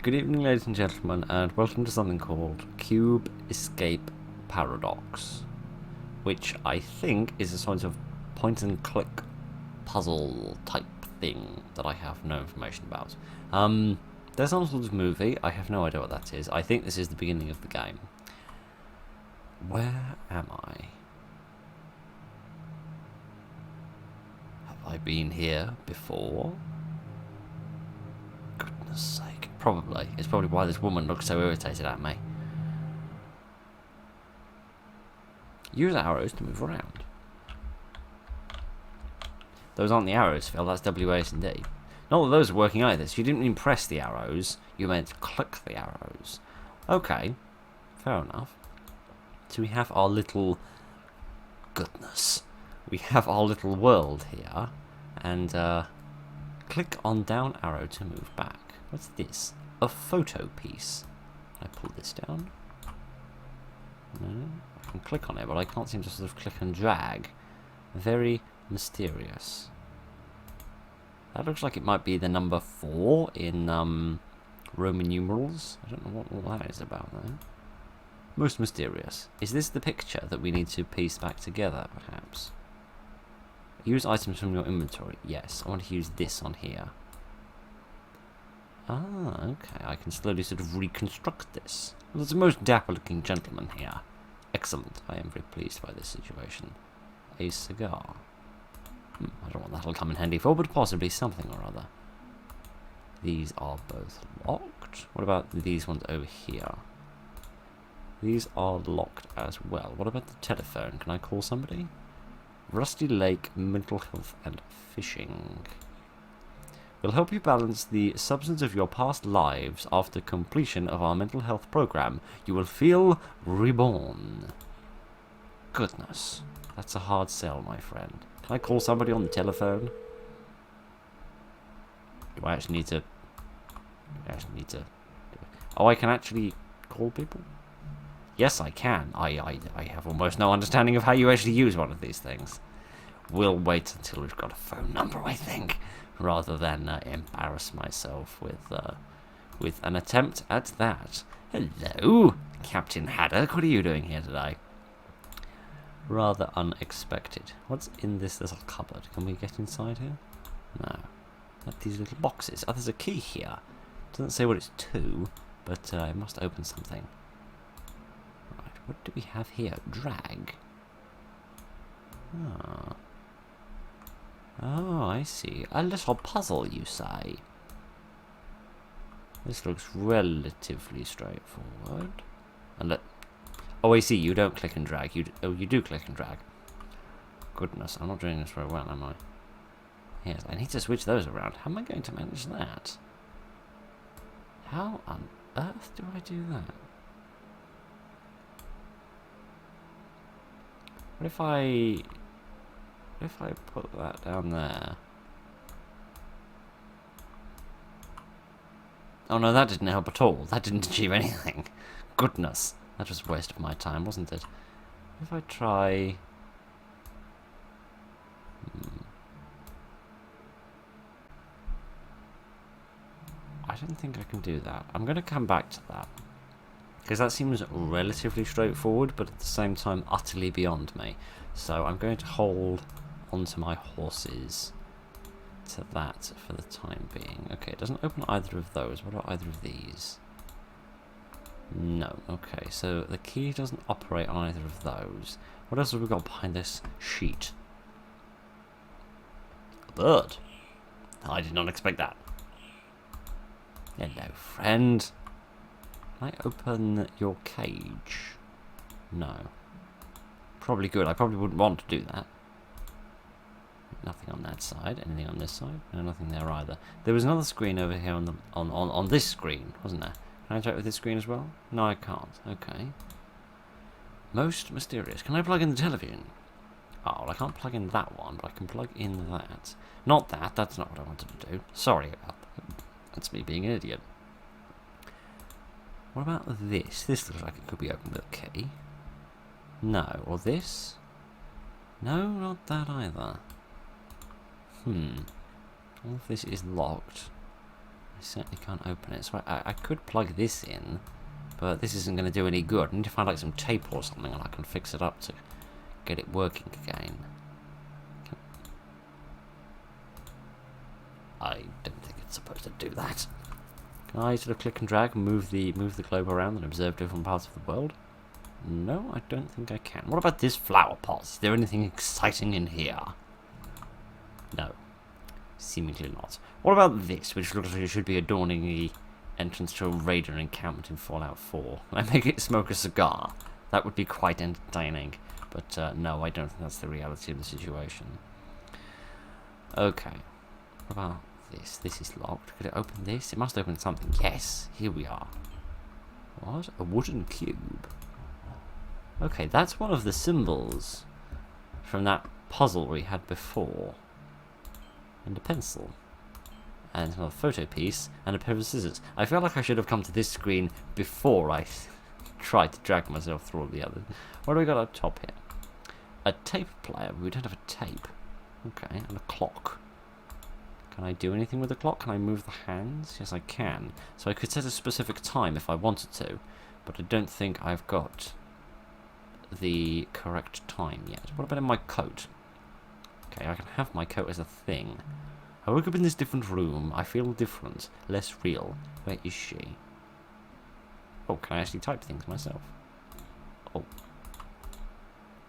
Good evening, ladies and gentlemen, and welcome to something called Cube Escape Paradox, which I think is a sort of point-and-click puzzle type thing that I have no information about. There's some sort of movie, I have no idea what that is. I think this is the beginning of the game. Where am I? Have I been here before? Goodness sake. Probably. It's probably why this woman looks so irritated at me. Use arrows to move around. Those aren't the arrows, Phil. That's W, A, and D. Not that those are working either. So you didn't mean press the arrows. You meant click the arrows. Okay. Fair enough. So we have our little... Goodness. We have our little world here. And, click on down arrow to move back. What's this? A photo piece. Can I pull this down? No. I can click on it, but I can't seem to sort of click and drag. Very mysterious. That looks like it might be the number 4 in Roman numerals. I don't know what all that is about, though. Most mysterious. Is this the picture that we need to piece back together, perhaps? Use items from your inventory. Yes, I want to use this on here. Ah, okay. I can slowly sort of reconstruct this. Well, there's a most dapper-looking gentleman here. Excellent. I am very pleased by this situation. A cigar. I don't know what that'll come in handy for, but possibly something or other. These are both locked. What about these ones over here? These are locked as well. What about the telephone? Can I call somebody? Rusty Lake, mental health, and fishing. Will help you balance the substance of your past lives. After completion of our mental health program, you will feel reborn. Goodness. That's a hard sell, my friend. Can I call somebody on the telephone? Do I actually need to... Oh, I can actually call people? Yes, I can. I have almost no understanding of how you actually use one of these things. We'll wait until we've got a phone number, I think, rather than embarrass myself with an attempt at that. Hello, Captain Haddock. What are you doing here today? Rather unexpected. What's in this little cupboard? Can we get inside here? No. Like these little boxes. Oh, there's a key here. Doesn't say what it's to, but it must open something. Right, what do we have here? Drag. Ah. Oh, I see. A little puzzle, you say? This looks relatively straightforward. And oh, I see. You don't click and drag. You do click and drag. Goodness, I'm not doing this very well, am I? Yes, I need to switch those around. How am I going to manage that? How on earth do I do that? What if I put that down there? Oh no, that didn't help at all. That didn't achieve anything. Goodness. That was a waste of my time, wasn't it? If I try... I don't think I can do that. I'm going to come back to that. Because that seems relatively straightforward, but at the same time utterly beyond me. So I'm going to hold onto my horses to that for the time being. Okay, it doesn't open either of those. What about either of these? No. Okay, so the key doesn't operate on either of those. What else have we got behind this sheet? A bird. I did not expect that. Hello, friend. Can I open your cage? No. Probably good. I probably wouldn't want to do that. Nothing on that side. Anything on this side? No, nothing there either. There was another screen over here on the on this screen, wasn't there? Can I interact with this screen as well? No, I can't. Okay. Most mysterious. Can I plug in the television? Oh, well, I can't plug in that one, but I can plug in that. Not that. That's not what I wanted to do. Sorry about that. That's me being an idiot. What about this? This looks like it could be opened with a key. No. Or this? No, not that either. All of this is locked. I certainly can't open it. So I could plug this in, but this isn't going to do any good. I need to find like some tape or something and I can fix it up to get it working again. I don't think it's supposed to do that. Can I sort of click and drag and move the globe around and observe different parts of the world? No, I don't think I can. What about this flower pot? Is there anything exciting in here? No. Seemingly not. What about this, which looks like it should be adorning the entrance to a raider encampment in Fallout 4? Can I make it smoke a cigar? That would be quite entertaining. But no, I don't think that's the reality of the situation. Okay. What about this? This is locked. Could it open this? It must open something. Yes, here we are. What? A wooden cube. Okay, that's one of the symbols from that puzzle we had before. And a pencil. And another photo piece. And a pair of scissors. I feel like I should have come to this screen before I tried to drag myself through all the others. What do we got up top here? A tape player. We don't have a tape. Okay, and a clock. Can I do anything with the clock? Can I move the hands? Yes, I can. So I could set a specific time if I wanted to. But I don't think I've got the correct time yet. What about in my coat? Okay, I can have my coat as a thing. I woke up in this different room. I feel different. Less real. Where is she? Oh, can I actually type things myself? Oh.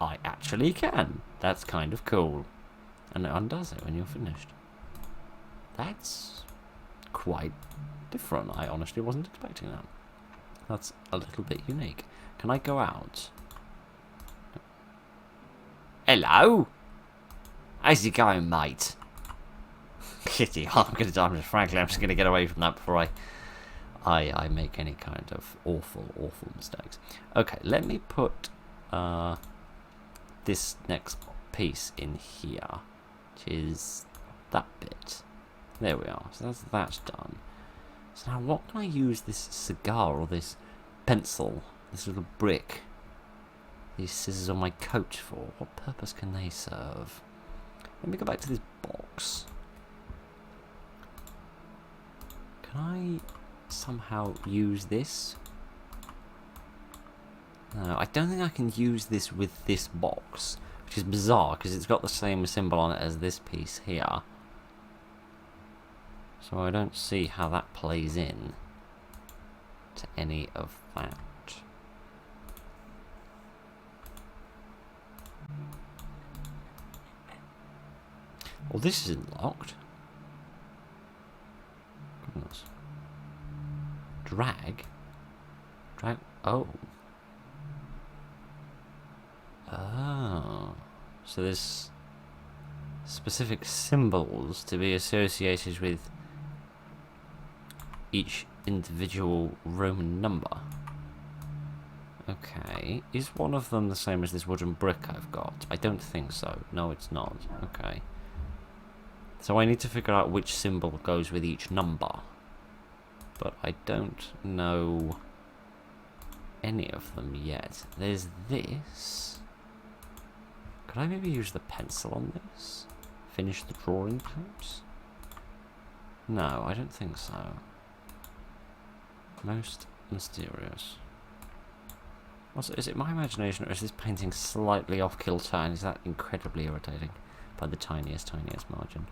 I actually can. That's kind of cool. And it undoes it when you're finished. That's quite different. I honestly wasn't expecting that. That's a little bit unique. Can I go out? Hello? How's it going, mate? Kitty, frankly, I'm just going to get away from that before I make any kind of awful mistakes. Okay, let me put this next piece in here, which is that bit. There we are. So that's done. So now what can I use this cigar or this pencil, this little brick, these scissors on my coat for? What purpose can they serve? Let me go back to this box. Can I somehow use this? No, I don't think I can use this with this box, which is bizarre because it's got the same symbol on it as this piece here. So I don't see how that plays in to any of that. Well, this isn't locked. Goodness. Drag? Drag? Oh. Oh. So there's specific symbols to be associated with each individual Roman number. Okay. Is one of them the same as this wooden brick I've got? I don't think so. No, it's not. Okay. So I need to figure out which symbol goes with each number. But I don't know any of them yet. There's this. Could I maybe use the pencil on this? Finish the drawing, perhaps? No, I don't think so. Most mysterious. Also, is it my imagination, or is this painting slightly off kilter, and is that incredibly irritating by the tiniest margin?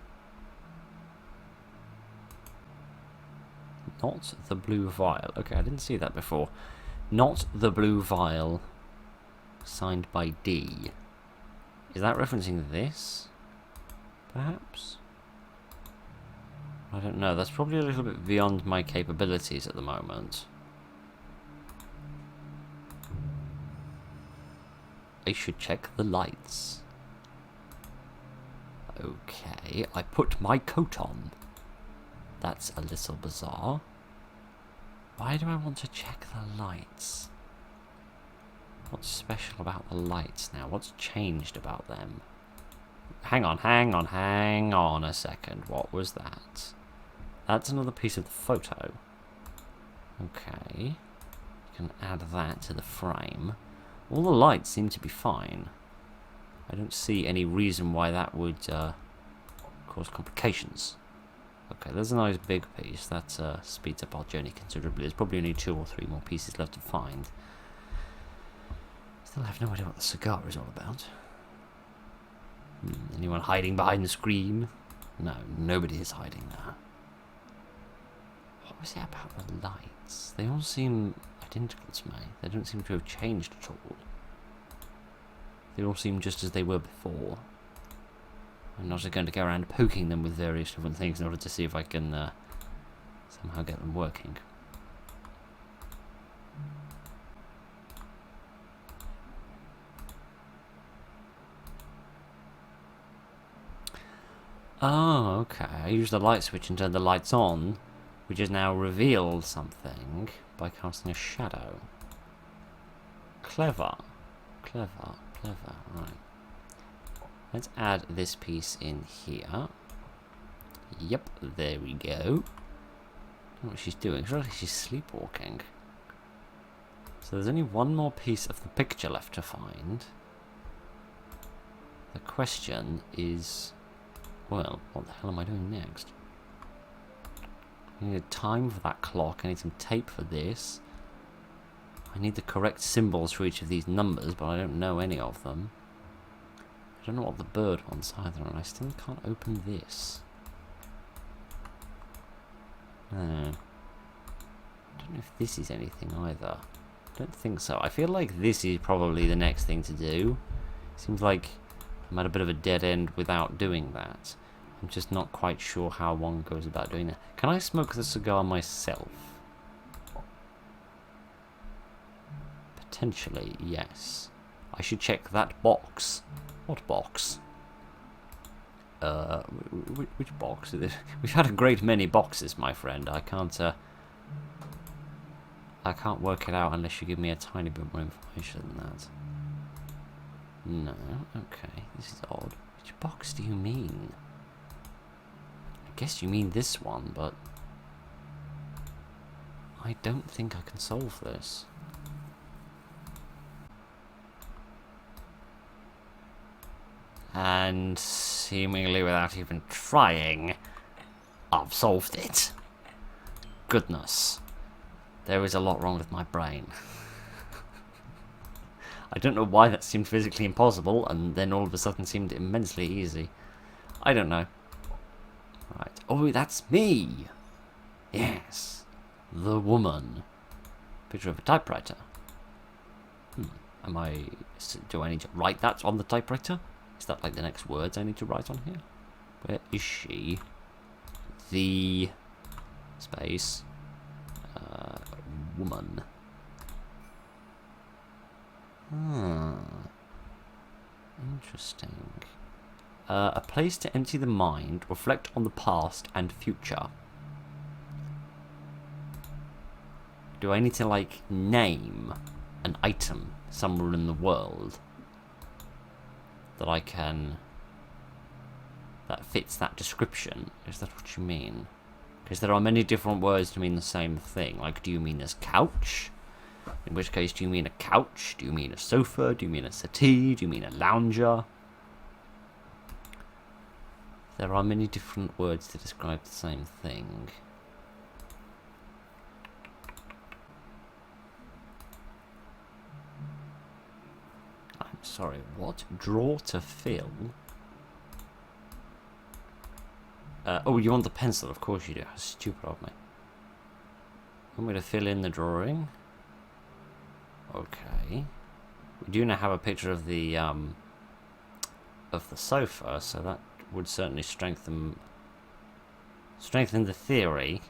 Not the blue vial. Okay, I didn't see that before. Not the blue vial. Signed by D. Is that referencing this? Perhaps? I don't know. That's probably a little bit beyond my capabilities at the moment. I should check the lights. Okay, I put my coat on. That's a little bizarre. Why do I want to check the lights? What's special about the lights now? What's changed about them? Hang on a second. What was that? That's another piece of the photo. Okay. You can add that to the frame. All the lights seem to be fine. I don't see any reason why that would cause complications. Okay, there's a nice big piece. That speeds up our journey considerably. There's probably only 2 or 3 more pieces left to find. Still have no idea what the cigar is all about. Anyone hiding behind the screen? No, nobody is hiding there. What was it about the lights? They all seem identical to me. They don't seem to have changed at all. They all seem just as they were before. I'm not going to go around poking them with various different things in order to see if I can somehow get them working. Oh, okay. I used the light switch and turned the lights on, which has now revealed something by casting a shadow. Clever. Clever, clever. Right. Let's add this piece in here. Yep, there we go. I don't know what she's doing. Surely she's sleepwalking. So there's only one more piece of the picture left to find. The question is, well, what the hell am I doing next? I need a time for that clock. I need some tape for this. I need the correct symbols for each of these numbers, but I don't know any of them. I don't know what the bird wants either, and I still can't open this. No. I don't know if this is anything either. I don't think so. I feel like this is probably the next thing to do. Seems like I'm at a bit of a dead end without doing that. I'm just not quite sure how one goes about doing that. Can I smoke the cigar myself? Potentially, yes. I should check that box. What box? Which box is it? We've had a great many boxes, my friend. I can't work it out unless you give me a tiny bit more information than that. No, okay, this is odd. Which box do you mean? I guess you mean this one, but I don't think I can solve this. And seemingly without even trying, I've solved it. Goodness. There is a lot wrong with my brain. I don't know why that seemed physically impossible, and then all of a sudden seemed immensely easy. I don't know. Right. Oh, that's me! Yes. The woman. Picture of a typewriter. Do I need to write that on the typewriter? Is that like the next words I need to write on here? Where is she? The space woman. Interesting. A place to empty the mind, reflect on the past and future. Do I need to like name an item somewhere in the world that I can, that fits that description? Is that what you mean? Because there are many different words to mean the same thing. Like, do you mean this couch? In which case, do you mean a couch? Do you mean a sofa? Do you mean a settee? Do you mean a lounger? There are many different words to describe the same thing. I'm sorry, what? Draw to fill? Oh, you want the pencil? Of course you do. How stupid of me. Want me to fill in the drawing? Okay. We do now have a picture of the sofa, so that would certainly strengthen the theory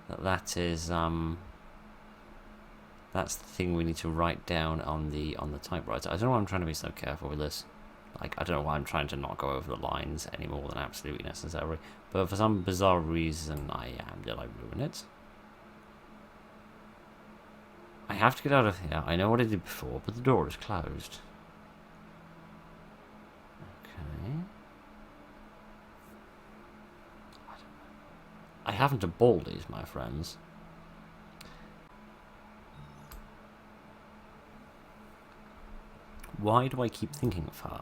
that is that's the thing we need to write down on the typewriter. I don't know why I'm trying to be so careful with this. Like, I don't know why I'm trying to not go over the lines any more than absolutely necessary. But for some bizarre reason, I am. Did I ruin it? I have to get out of here. I know what I did before, but the door is closed. Okay. I haven't to baldies, my friends. Why do I keep thinking of her?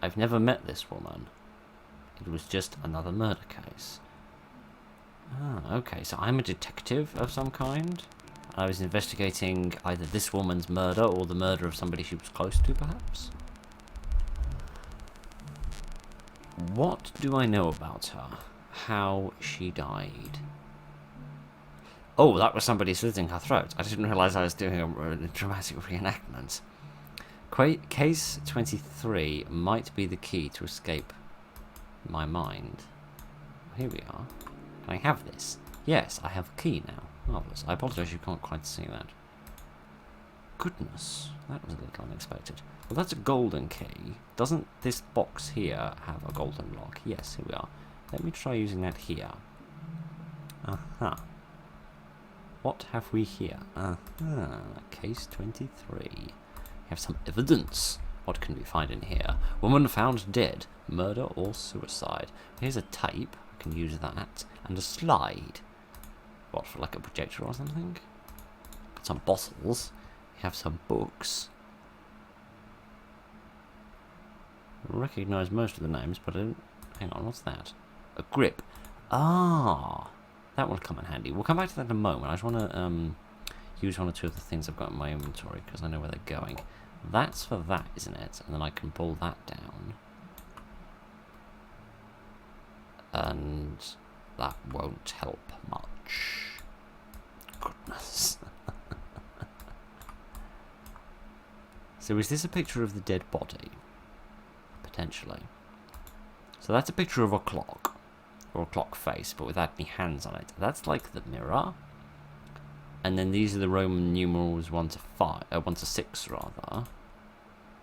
I've never met this woman. It was just another murder case. Ah, okay, so I'm a detective of some kind. I was investigating either this woman's murder or the murder of somebody she was close to, perhaps. What do I know about her? How she died? Oh, that was somebody slitting her throat. I didn't realise I was doing a dramatic reenactment. Case 23 might be the key to escape my mind. Here we are. Can I have this? Yes, I have a key now. Marvellous. I apologise you can't quite see that. Goodness, that was a little unexpected. Well, that's a golden key. Doesn't this box here have a golden lock? Yes, here we are. Let me try using that here. Aha. What have we here? Aha. Case 23. We have some evidence. What can we find in here? Woman found dead. Murder or suicide. Here's a tape. I can use that. And a slide. What, for like a projector or something? Got some bottles. We have some books. I recognise most of the names, but I don't... Hang on, what's that? A grip. Ah! That will come in handy. We'll come back to that in a moment. I just want to use one or two of the things I've got in my inventory, because I know where they're going. That's for that, isn't it? And then I can pull that down. And that won't help much. Goodness. So is this a picture of the dead body? Potentially. So that's a picture of a clock. Or a clock face, but without any hands on it. That's like the mirror. And then these are the Roman numerals 1 to 6 rather.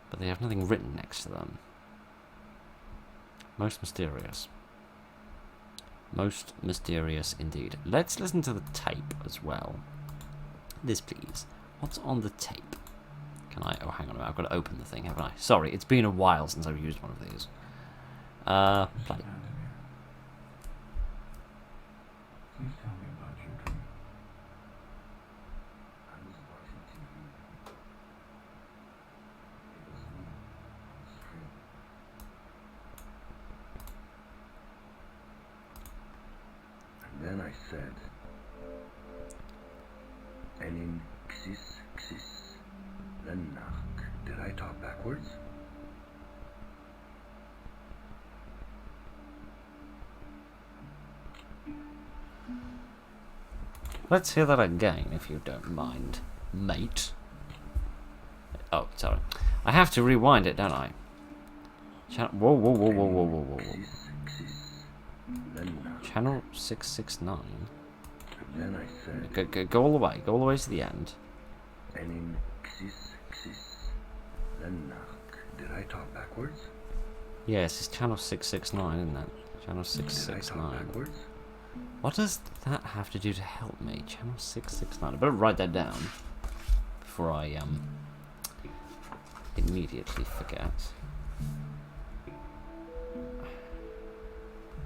But they have nothing written next to them. Most mysterious. Most mysterious indeed. Let's listen to the tape as well. This please. What's on the tape? Can I... Oh, hang on a minute. I've got to open the thing, haven't I? Sorry, it's been a while since I've used one of these. Play. Please tell me about your dream. I was watching TV. It was me on the screen. And then I said, Enin xis, then nach. Did I talk backwards? Let's hear that again, if you don't mind, mate. Oh, sorry. I have to rewind it, don't I? Whoa, whoa, whoa, whoa, whoa, whoa, whoa. Channel 669. And then I said, Go all the way. Go all the way to the end. Enin xis, then nach. Did I talk backwards? Yes, it's channel 669, isn't it? Channel Did I talk 669. backwards? What does that have to do to help me? Channel 669. I better write that down before I immediately forget.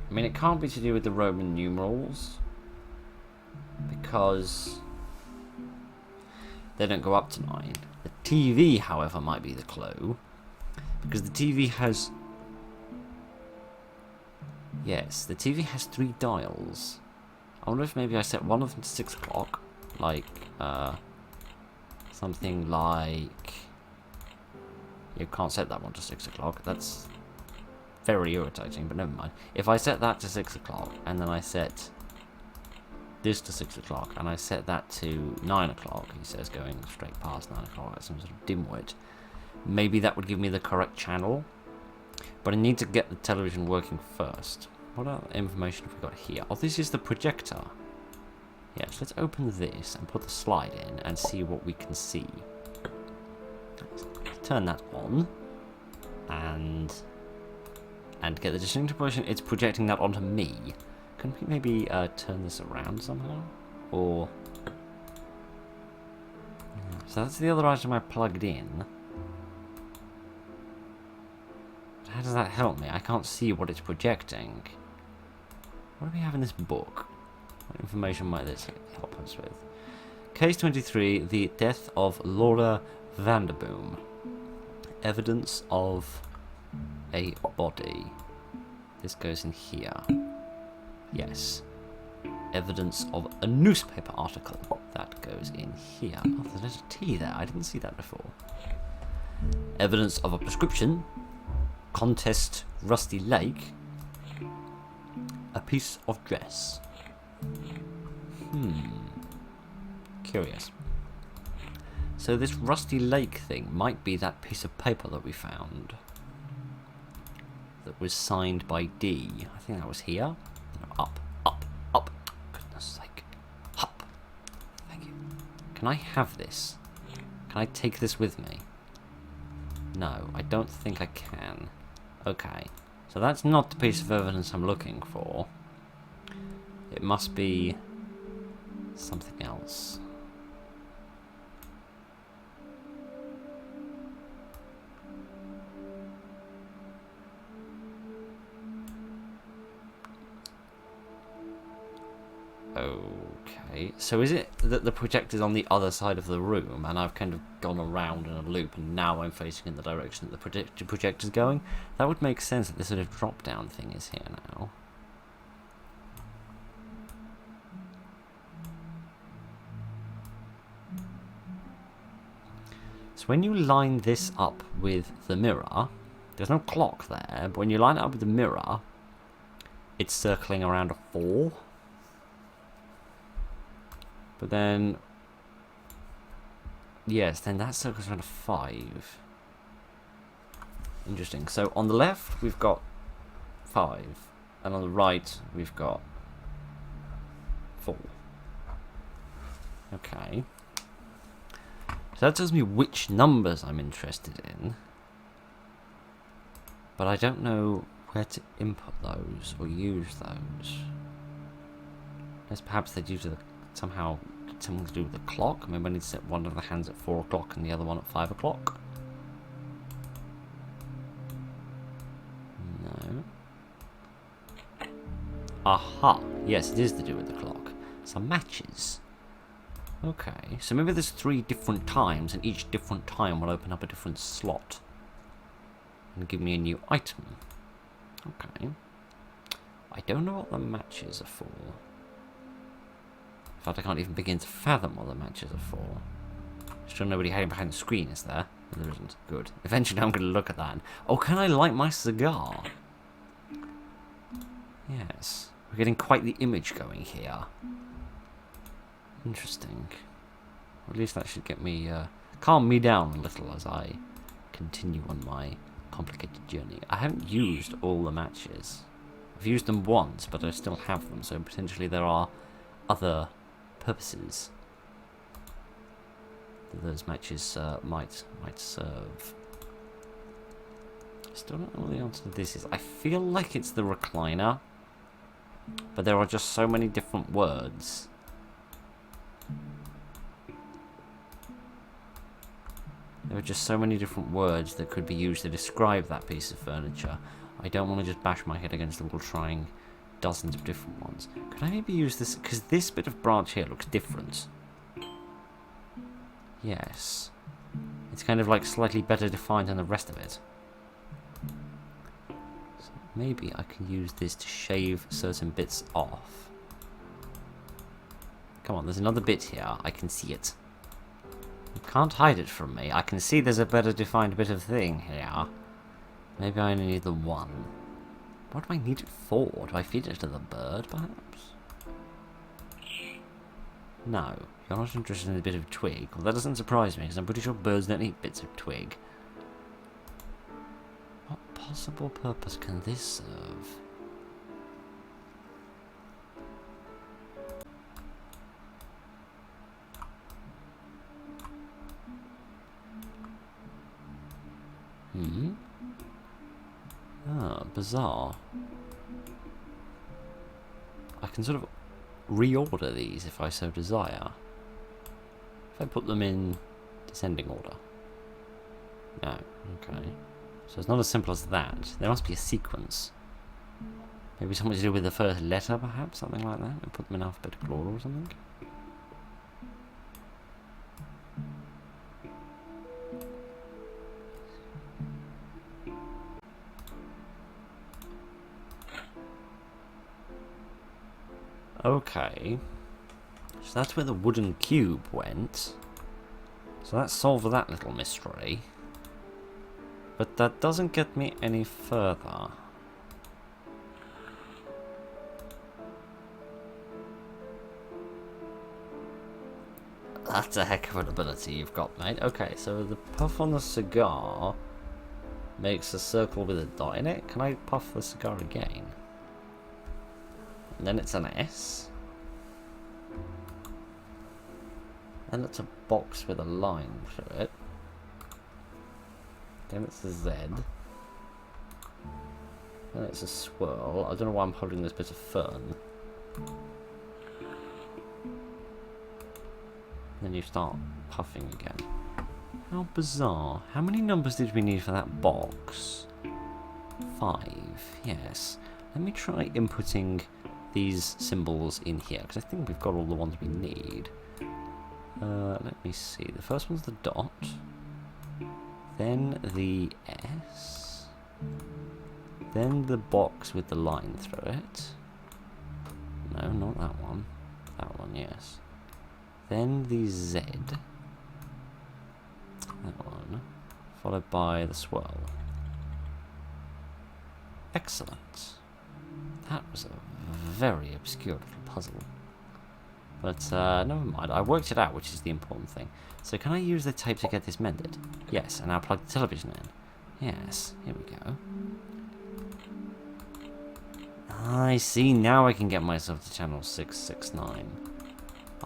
I mean, it can't be to do with the Roman numerals because they don't go up to 9. The TV, however, might be the clue because the TV has... Yes, the TV has 3 dials. I wonder if maybe I set one of them to 6 o'clock. Like, something like... You can't set that one to 6 o'clock. That's very irritating, but never mind. If I set that to 6 o'clock, and then I set this to 6 o'clock, and I set that to 9 o'clock, he says, going straight past 9 o'clock, like some sort of dimwit, maybe that would give me the correct channel. But I need to get the television working first. What other information have we got here? Oh, this is the projector. Yes, let's open this and put the slide in and see what we can see. Let's turn that on. And get the distinct impression it's projecting that onto me. Can we maybe turn this around somehow? Or... So that's the other item I plugged in. How does that help me? I can't see what it's projecting. What do we have in this book? What information might this help us with? Case 23, the death of Laura Vanderboom. Evidence of a body. This goes in here. Yes. Evidence of a newspaper article. That goes in here. Oh, there's a letter T there. I didn't see that before. Evidence of a prescription. Contest Rusty Lake. A piece of dress. Curious. So this Rusty Lake thing might be that piece of paper that we found. That was signed by D. I think that was here. No, up. Goodness sake. Up. Thank you. Can I have this? Can I take this with me? No, I don't think I can. Okay. So that's not the piece of evidence I'm looking for. It must be something else. Okay, so is it that the projector's on the other side of the room and I've kind of gone around in a loop and now I'm facing in the direction that the projector's going? That would make sense that this sort of drop-down thing is here now. So when you line this up with the mirror, there's no clock there, but when you line it up with the mirror, it's circling around a 4. But then, yes, then that circles around a 5. Interesting. So on the left, we've got 5. And on the right, we've got 4. Okay. So that tells me which numbers I'm interested in. But I don't know where to input those or use those. Unless perhaps they're due to the somehow something to do with the clock. Maybe I need to set one of the hands at 4 o'clock and the other one at 5 o'clock. No. Aha! Yes, it is to do with the clock. Some matches. Okay, so maybe there's 3 different times, and each different time will open up a different slot and give me a new item. Okay. I don't know what the matches are for. In fact, I can't even begin to fathom what the matches are for. Still nobody hiding behind the screen, is there? No, there isn't. Good. Eventually I'm going to look at that. Oh, can I light my cigar? Yes. We're getting quite the image going here. Interesting. Or at least that should get me, calm me down a little as I continue on my complicated journey. I haven't used all the matches. I've used them once, but I still have them, so potentially there are other purposes that those matches might serve. Still don't know what the answer to this is. I feel like it's the recliner, but there are just so many different words. There are just so many different words that could be used to describe that piece of furniture. I don't want to just bash my head against the wall trying dozens of different ones. Could I maybe use this? Because this bit of branch here looks different. Yes. It's kind of like slightly better defined than the rest of it. So maybe I can use this to shave certain bits off. Come on, there's another bit here. I can see it. You can't hide it from me. I can see there's a better defined bit of thing here. Maybe I only need the one. What do I need it for? Do I feed it to the bird, perhaps? No. You're not interested in a bit of twig. Well, that doesn't surprise me, because I'm pretty sure birds don't eat bits of twig. What possible purpose can this serve? Ah, bizarre. I can sort of reorder these if I so desire. If I put them in descending order. No, okay. So it's not as simple as that. There must be a sequence. Maybe something to do with the first letter, perhaps? Something like that? And put them in alphabetical order or something? Okay. So that's where the wooden cube went. So that solved that little mystery. But that doesn't get me any further. That's a heck of an ability you've got, mate. Okay, so the puff on the cigar makes a circle with a dot in it. Can I puff the cigar again? And then it's an S. Then it's a box with a line through it. Then it's a Z. Then it's a swirl. I don't know why I'm holding this bit of fern. Then you start puffing again. How bizarre. How many numbers did we need for that box? 5. Yes. Let me try inputting these symbols in here, because I think we've got all the ones we need. Let me see. The first one's the dot. Then the S. Then the box with the line through it. No, not that one. That one, yes. Then the Z. That one. Followed by the swirl. Excellent. That was a very obscure little puzzle. But never mind. I worked it out, which is the important thing. So can I use the tape to get this mended? Yes, and I'll plug the television in. Yes, here we go. I see, now I can get myself to channel 669.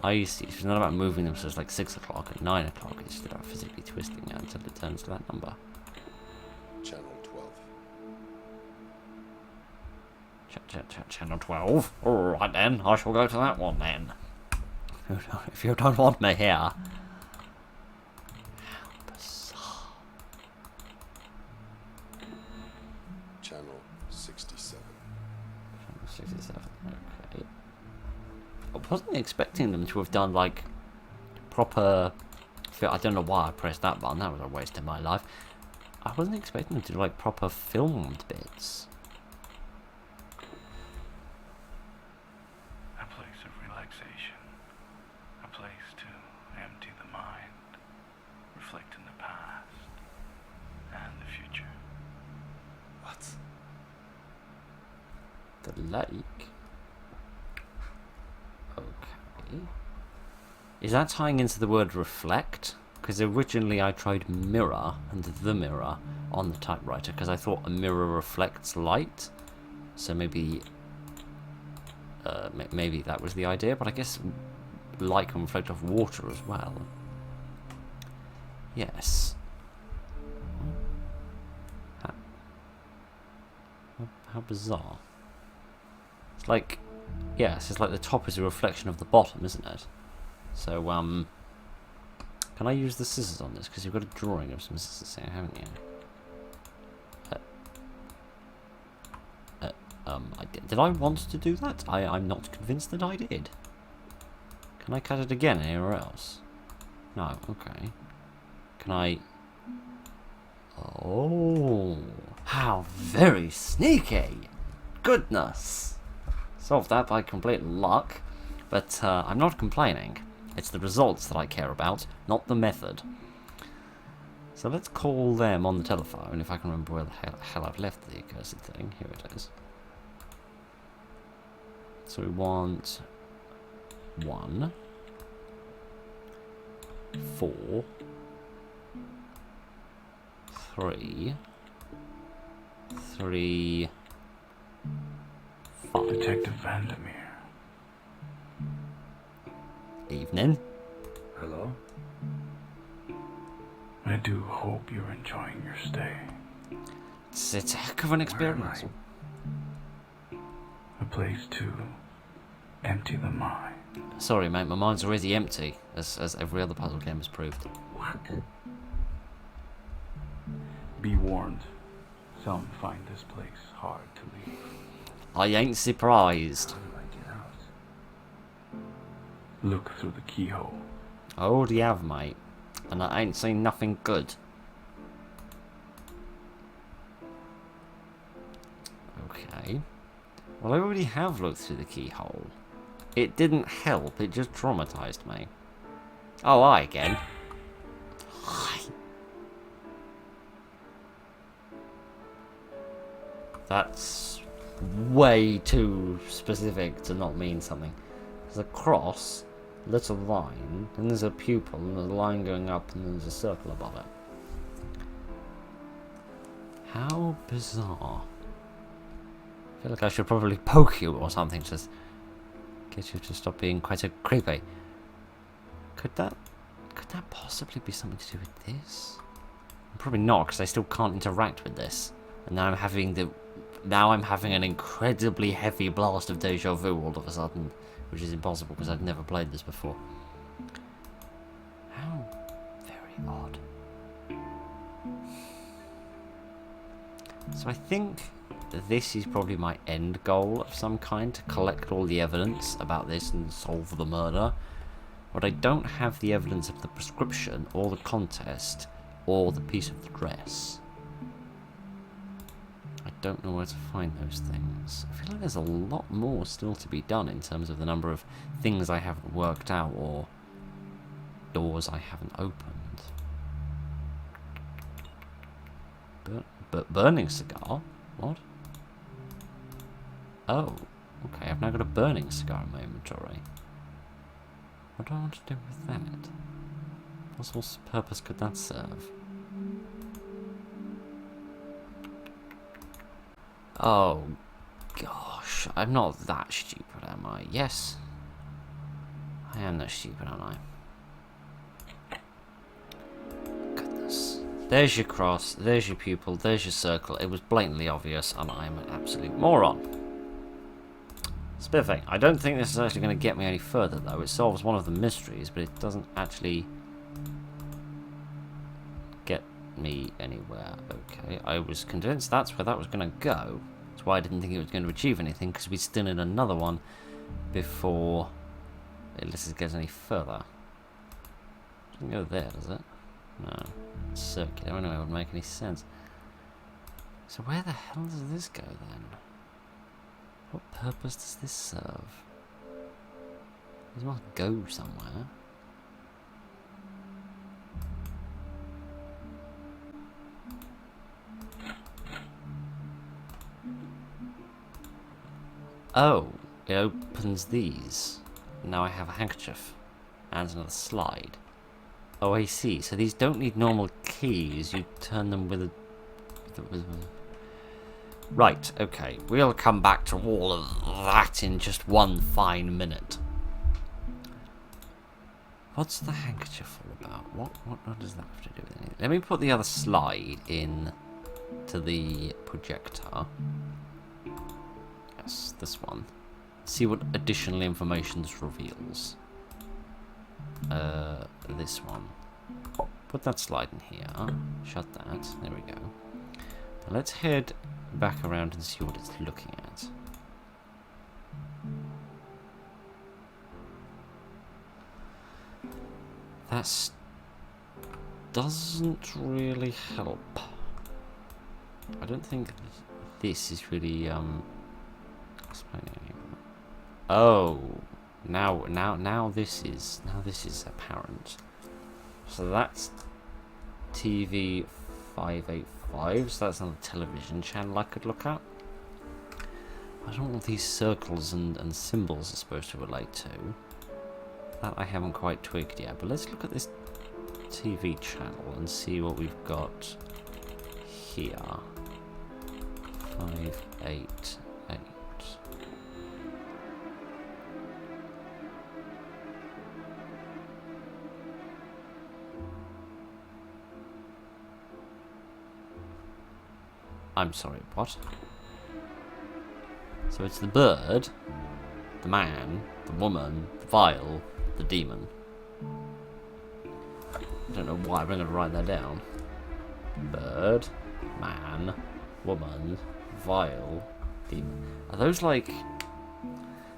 I see, it's not about moving them so it's like 6 o'clock and 9 o'clock, it's just about physically twisting it until it turns to that number. Channel 12. Channel 12? Alright then, I shall go to that one then. If you don't want me here. How bizarre. Channel 67. Channel 67, okay. I wasn't expecting them to have done like proper. I don't know why I pressed that button, that was a waste of my life. I wasn't expecting them to do like proper filmed bits. A place of relaxation. A place to empty the mind, reflect in the past and the future. What? The lake. Okay. Is that tying into the word reflect? Because originally I tried mirror and the mirror on the typewriter because I thought a mirror reflects light. So maybe maybe that was the idea, but I guess light can reflect off water as well. Yes. How bizarre. It's like, yes, it's like the top is a reflection of the bottom, isn't it? So, can I use the scissors on this? Because you've got a drawing of some scissors here, haven't you? Did I want to do that? I'm not convinced that I did. Can I cut it again anywhere else? No, okay. Can I... Oh, how very sneaky! Goodness! Solved that by complete luck, but I'm not complaining. It's the results that I care about, not the method. So let's call them on the telephone, if I can remember where the hell I've left the accursed thing. Here it is. So we want 1, 4, 3, 3, 5. Detective Vandermeer. Evening. Hello? I do hope you're enjoying your stay. It's a heck of an experience. A place to empty the mind. Sorry, mate, my mind's already empty, as every other puzzle game has proved. What? Be warned, some find this place hard to leave. I ain't surprised. How do I get out? Look through the keyhole. I already have, mate, and I ain't seen nothing good. Okay. Well, I already have looked through the keyhole. It didn't help, it just traumatized me. Oh, I again. Hi. That's way too specific to not mean something. There's a cross, little line, then there's a pupil, and there's a line going up, and then there's a circle above it. How bizarre. I feel like I should probably poke you or something to get you to stop being quite so creepy. Could that possibly be something to do with this? Probably not, because I still can't interact with this. And now I'm having an incredibly heavy blast of deja vu all of a sudden, which is impossible because I've never played this before. How very odd. So I think this is probably my end goal of some kind, to collect all the evidence about this and solve the murder. But I don't have the evidence of the prescription, or the contest, or the piece of the dress. I don't know where to find those things. I feel like there's a lot more still to be done in terms of the number of things I haven't worked out, or doors I haven't opened. But burning cigar? What? Oh, okay, I've now got a burning cigar in my inventory. What do I want to do with that? What sort of purpose could that serve? Oh, gosh, I'm not that stupid, am I? Yes, I am that stupid, aren't I? Goodness. There's your cross, there's your pupil, there's your circle. It was blatantly obvious, and I'm an absolute moron. Spiffing. I don't think this is actually going to get me any further, though. It solves one of the mysteries, but it doesn't actually get me anywhere. Okay, I was convinced that's where that was going to go. That's why I didn't think it was going to achieve anything, because we still need another one before it lets us get any further. Doesn't go there, does it? No. It's circular anyway, it wouldn't make any sense. So where the hell does this go then? What purpose does this serve? This must go somewhere. Oh, it opens these. Now I have a handkerchief. And another slide. Oh, I see. So these don't need normal keys. You turn them with a... Right, okay. We'll come back to all of that in just one fine minute. What's the handkerchief all about? What does that have to do with anything? Let me put the other slide in to the projector. Yes, this one. See what additional information this reveals. This one. Put that slide in here. Shut that. There we go. Now let's head back around and see what it's looking at. That doesn't really help. I don't think this is really explaining anything. Oh, now this is apparent. So that's TV 585. So that's another television channel I could look at. I don't know what these circles and symbols are supposed to relate to. That I haven't quite tweaked yet. But let's look at this TV channel and see what we've got here. 588. I'm sorry, what? So it's the bird, the man, the woman, the vial, the demon. I don't know why, but I'm going to write that down. Bird, man, woman, vial, demon. Are those like...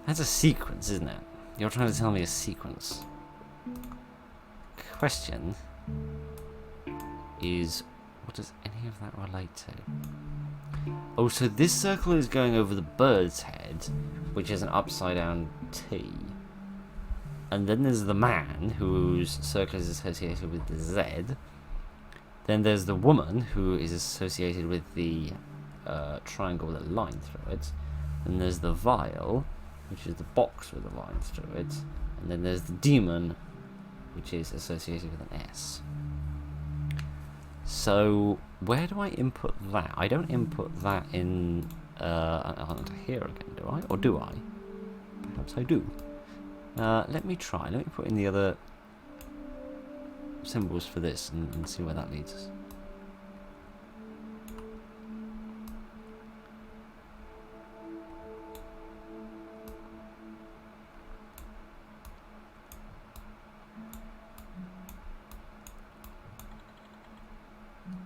That's a sequence, isn't it? You're trying to tell me a sequence. Question is, what does any of that relate to? Oh, so this circle is going over the bird's head, which is an upside down T. And then there's the man, whose circle is associated with the Z. Then there's the woman, who is associated with the triangle with a line through it. Then there's the vial, which is the box with a line through it. And then there's the demon, which is associated with an S. So, where do I input that? I don't input that in onto here again, do I? Or do I? Perhaps I do. Let me try. Let me put in the other symbols for this and see where that leads us.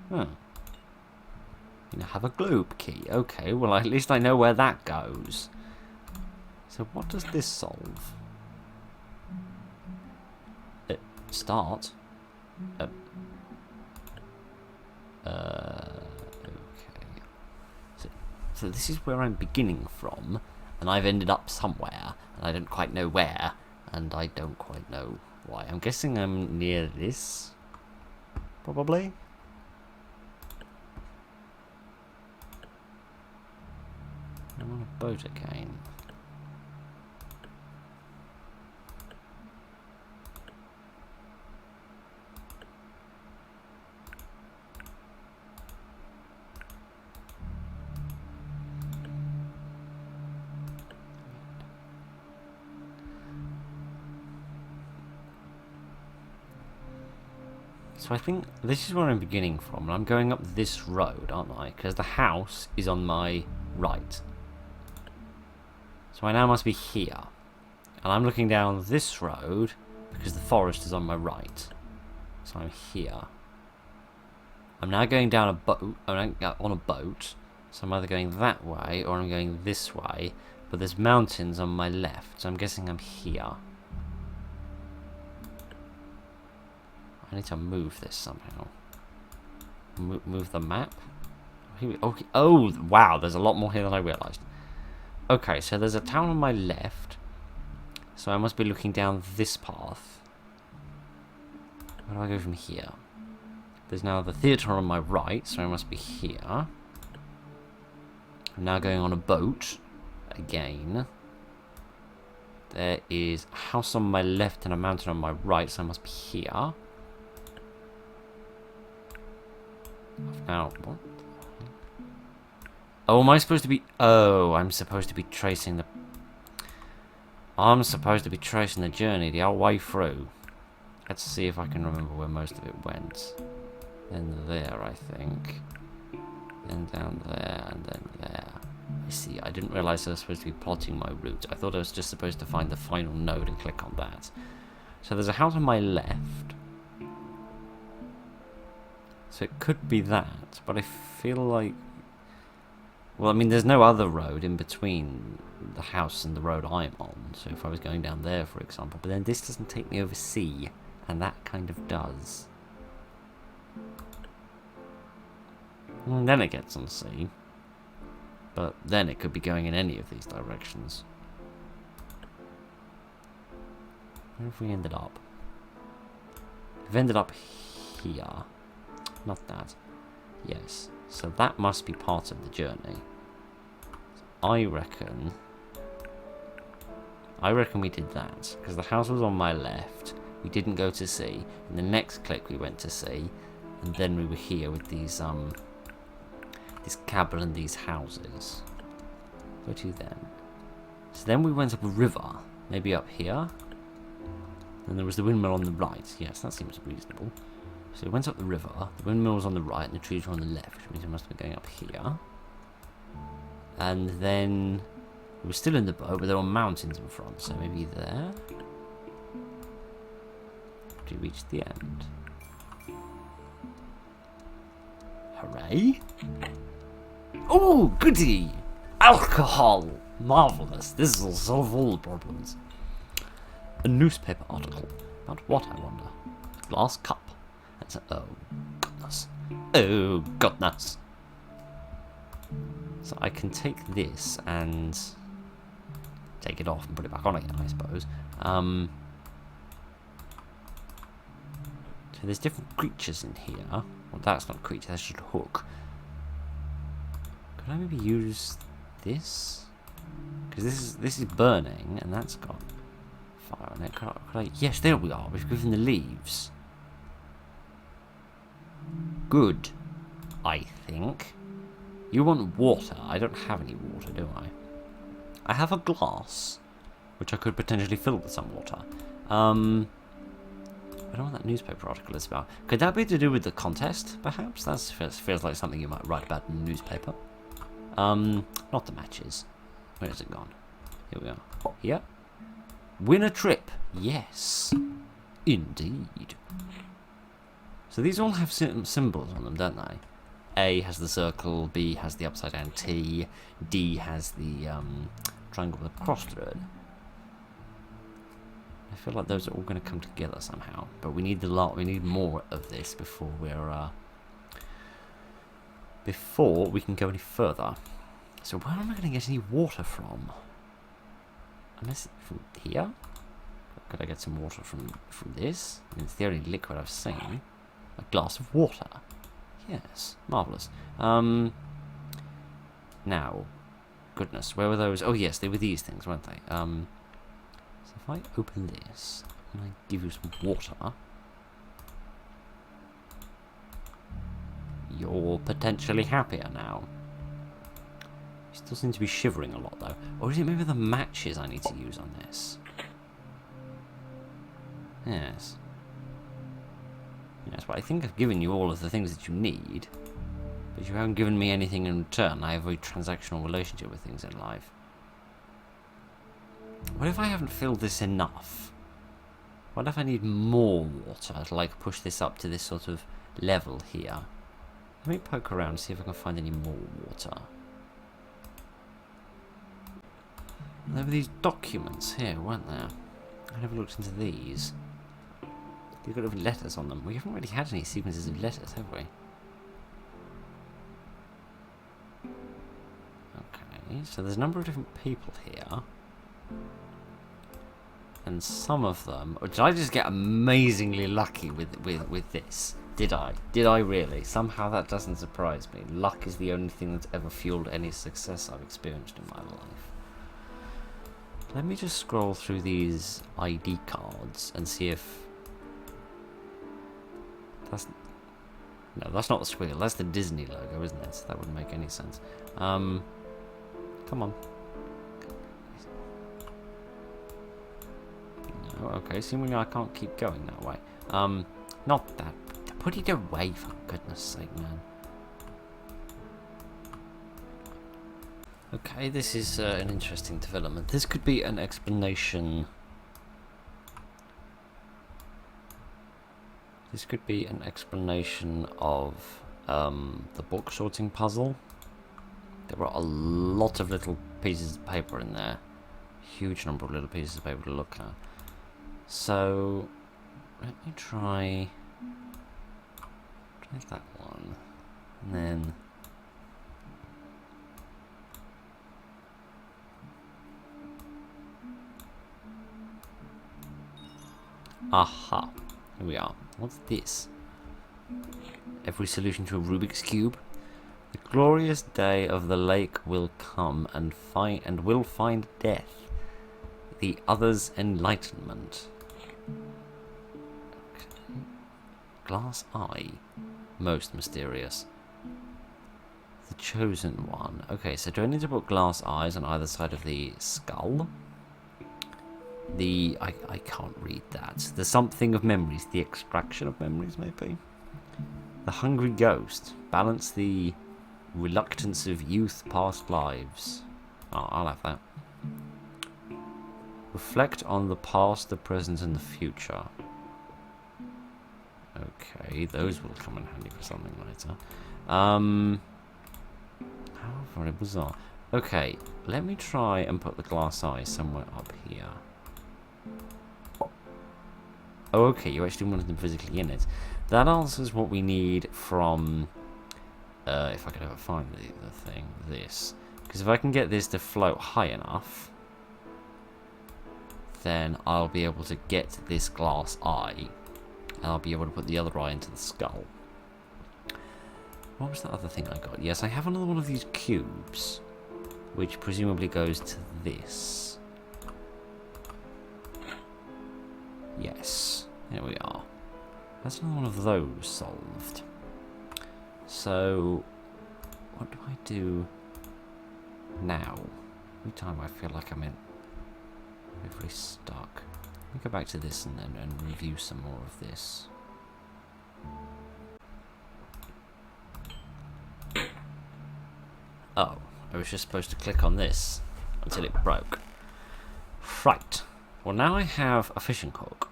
Huh. You have a globe key. Okay, well at least I know where that goes. So what does this solve? Start. Okay. So this is where I'm beginning from, and I've ended up somewhere, and I don't quite know where, and I don't quite know why. I'm guessing I'm near this, probably. I'm on a boat again. So I think this is where I'm beginning from, and I'm going up this road, aren't I? Because the house is on my right. So I now must be here. And I'm looking down this road because the forest is on my right. So I'm here. I'm now going down a boat, on a boat. So I'm either going that way or I'm going this way. But there's mountains on my left, so I'm guessing I'm here. I need to move this somehow. Move the map? Okay. Oh, wow, there's a lot more here than I realised. Okay, so there's a town on my left. So I must be looking down this path. Where do I go from here? There's now the theatre on my right, so I must be here. I'm now going on a boat. Again. There is a house on my left and a mountain on my right, so I must be here. Now, what? Oh, am I supposed to be... Oh, I'm supposed to be tracing the... I'm supposed to be tracing the journey the whole way through. Let's see if I can remember where most of it went. Then there, I think. Then down there, and then there. I see, I didn't realise I was supposed to be plotting my route. I thought I was just supposed to find the final node and click on that. So there's a house on my left. So it could be that, but I feel like... Well, I mean, there's no other road in between the house and the road I'm on. So if I was going down there, for example. But then this doesn't take me over sea, and that kind of does. And then it gets on sea. But then it could be going in any of these directions. Where have we ended up? We've ended up here. Not that. Yes. So that must be part of the journey. I reckon we did that. Because the house was on my left. We didn't go to sea. In the next click we went to sea. And then we were here with these, this cabin and these houses. Go to them. So then we went up a river. Maybe up here. And there was the windmill on the right. Yes, that seems reasonable. So we went up the river, the windmill was on the right and the trees were on the left, which means we must have been going up here. And then we were still in the boat, but there were mountains in front, so maybe there. To reach the end. Hooray! Oh, goody! Alcohol! Marvellous! This will solve all problems. A newspaper article. About what, I wonder? A glass cup. Oh, goodness. Oh, goodness. So I can take this and take it off and put it back on again, I suppose. So there's different creatures in here. Well, that's not a creature, that's just a hook. Could I maybe use this? Because this is burning, and that's got fire on it. Could I? Yes, there we are. We've given the leaves. Good, I think. You want water? I don't have any water, do I? I have a glass, which I could potentially fill with some water. I don't know what that newspaper article is about. Could that be to do with the contest, perhaps? That feels like something you might write about in the newspaper. Not the matches. Where has it gone? Here we are. Here. Win a trip. Yes. Indeed. So these all have symbols on them, don't they? A has the circle, B has the upside down T, D has the triangle with a cross through it. I feel like those are all going to come together somehow, but we need we need more of this before we can go any further. So where am I going to get any water from? Unless from here? Could I get some water from this? I mean, it's the only liquid I've seen. A glass of water. Yes, marvellous. Now, goodness, where were those? Oh yes, they were these things, weren't they? So if I open this and I give you some water, you're potentially happier now. You still seem to be shivering a lot though. Or is it maybe the matches I need to use on this? Yes. Yes, but I think I've given you all of the things that you need, but you haven't given me anything in return. I have a very transactional relationship with things in life. What if I haven't filled this enough? What if I need more water to like push this up to this sort of level here? Let me poke around and see if I can find any more water. There were these documents here, weren't there? I never looked into these. You've got letters on them. We haven't really had any sequences of letters, have we? Okay, so there's a number of different people here. And some of them... Did I just get amazingly lucky with this? Did I? Did I really? Somehow that doesn't surprise me. Luck is the only thing that's ever fueled any success I've experienced in my life. Let me just scroll through these ID cards and see if... No, that's not the squiggle. That's the Disney logo, isn't it? That wouldn't make any sense. Come on. No, okay, seemingly I can't keep going that way. Not that. Put it away, for goodness sake, man. Okay, this is an interesting development. This could be an explanation... This could be an explanation of the book sorting puzzle. There were a lot of little pieces of paper in there. Huge number of little pieces of paper to look at. So, let me try that one. And then... Aha. Here we are. What's this? Every solution to a Rubik's Cube. The glorious day of the lake will come and will find death. The other's enlightenment. Okay. Glass eye. Most mysterious. The chosen one. Okay, so do I need to put glass eyes on either side of the skull? I can't read that. The something of memories. The extraction of memories, maybe? The hungry ghost. Balance the reluctance of youth past lives. Oh, I'll have that. Reflect on the past, the present, and the future. Okay, those will come in handy for something later. How very bizarre. Okay, let me try and put the glass eye somewhere up here. Oh, okay, you actually wanted them physically in it. That answers what we need from if I could ever find the thing, this. Because if I can get this to float high enough, then I'll be able to get this glass eye, and I'll be able to put the other eye into the skull. What was the other thing I got? Yes, I have another one of these cubes, which presumably goes to this. Yes, there we are. That's another one of those solved. So, what do I do now? Every time I feel like I'm really stuck. Let me go back to this and review some more of this. Oh, I was just supposed to click on this until it broke. Right. Well, now I have a fishing hook.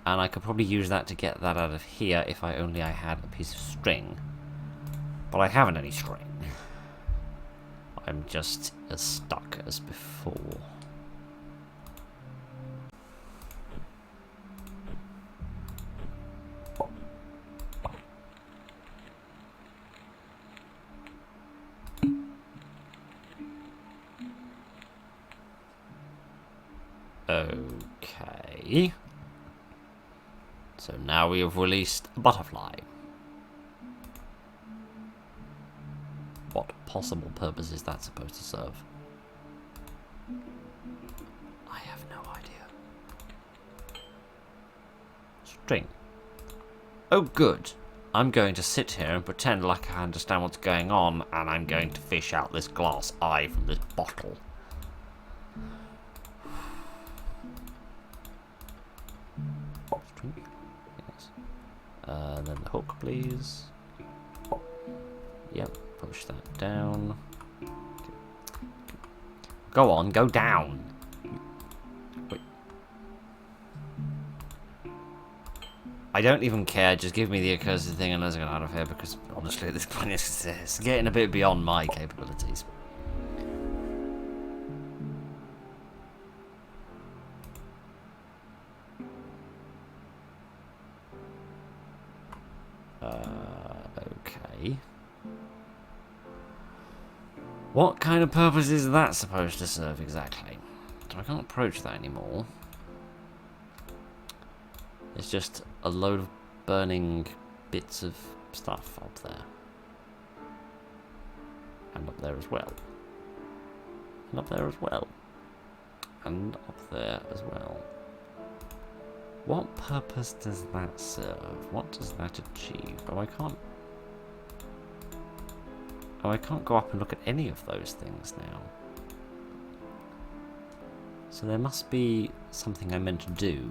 And I could probably use that to get that out of here if I had a piece of string. But I haven't any string. I'm just as stuck as before. Okay. So now we have released a butterfly. What possible purpose is that supposed to serve? I have no idea. String. Oh good. I'm going to sit here and pretend like I understand what's going on, and I'm going to fish out this glass eye from this bottle. String. Yes. Then the hook, please. Yep, push that down. Go on, go down. Wait. I don't even care, just give me the accursed thing and let's get out of here, because honestly at this point it's getting a bit beyond my capabilities. Okay. What kind of purpose is that supposed to serve exactly? So I can't approach that anymore. It's just a load of burning bits of stuff up there. And up there as well. And up there as well. And up there as well. What purpose does that serve? What does that achieve? Oh, I can't... Oh, I can't go up and look at any of those things now. So there must be something I meant to do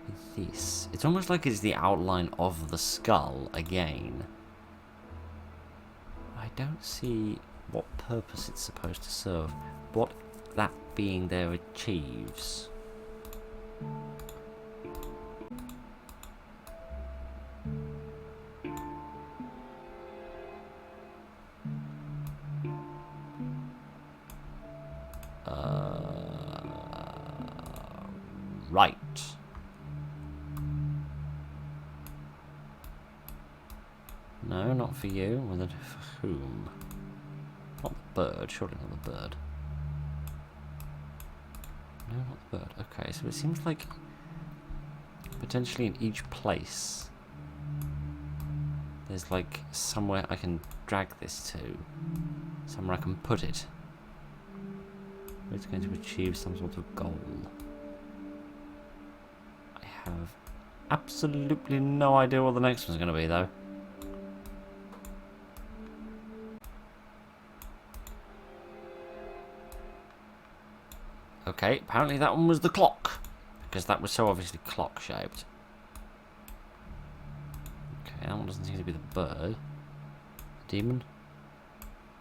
with this. It's almost like it's the outline of the skull again. I don't see what purpose it's supposed to serve. What that being there achieves. Right. No, not for you. Well, then for whom? Not the bird. Surely not the bird. No, not the bird. Okay, so it seems like potentially in each place there's like somewhere I can drag this to. Somewhere I can put it. It's going to achieve some sort of goal. I have absolutely no idea what the next one's going to be, though. Okay, apparently that one was the clock, because that was so obviously clock-shaped. Okay, that one doesn't seem to be the bird. Demon?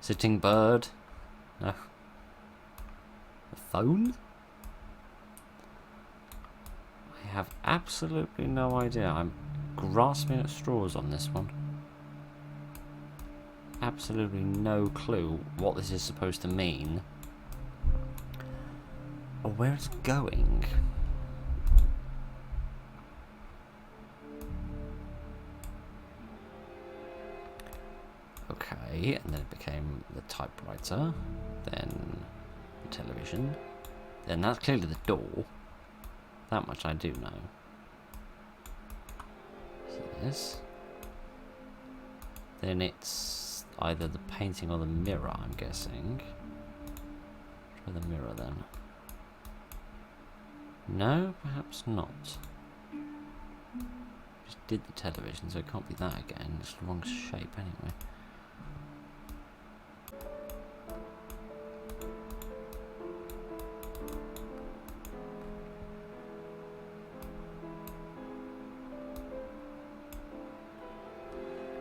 Sitting bird? No. The phone? I have absolutely no idea. I'm grasping at straws on this one. Absolutely no clue what this is supposed to mean. Or where it's going. Okay, and then it became the typewriter, then the television, then that's clearly the door. That much I do know. So this. Then it's either the painting or the mirror, I'm guessing. Try the mirror then. No, perhaps not. Just did the television, so it can't be that again. It's the wrong shape anyway.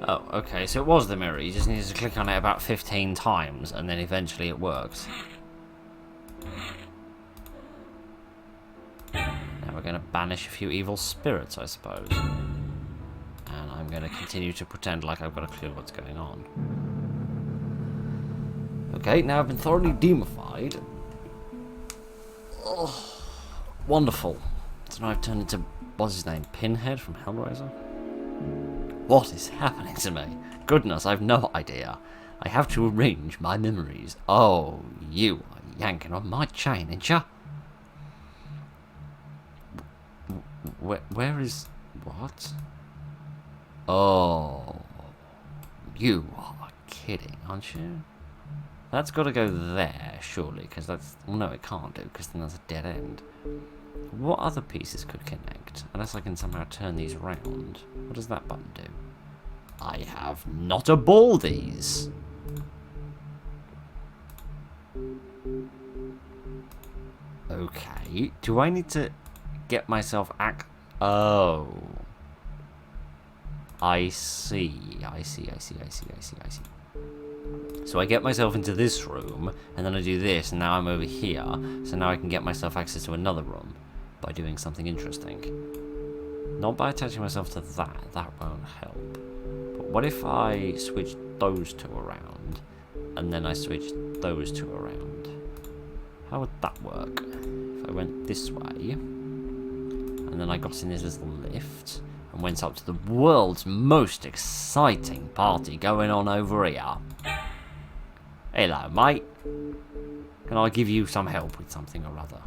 Oh, okay, so it was the mirror. You just needed to click on it about 15 times, and then eventually it worked. Now we're going to banish a few evil spirits, I suppose. And I'm going to continue to pretend like I've got a clue what's going on. Okay, now I've been thoroughly demified. Oh, wonderful. So now I've turned into, what's his name, Pinhead from Hellraiser? What is happening to me? Goodness, I've no idea. I have to arrange my memories. Oh, you are yanking on my chain, ain't ya? Where is... what? Oh, you are kidding, aren't you? That's got to go there, surely, because that's... well, no, it can't do, because then that's a dead end. What other pieces could connect? Unless I can somehow turn these around. What does that button do? I have not a baldies. Okay. Do I need to get myself oh. I see. So I get myself into this room, and then I do this, and now I'm over here. So now I can get myself access to another room by doing something interesting. Not by attaching myself to that. That won't help. But what if I switch those two around, and then I switch those two around? How would that work? If I went this way, and then I got in this little lift, and went up to the world's most exciting party going on over here. Hello, mate. Can I give you some help with something or other?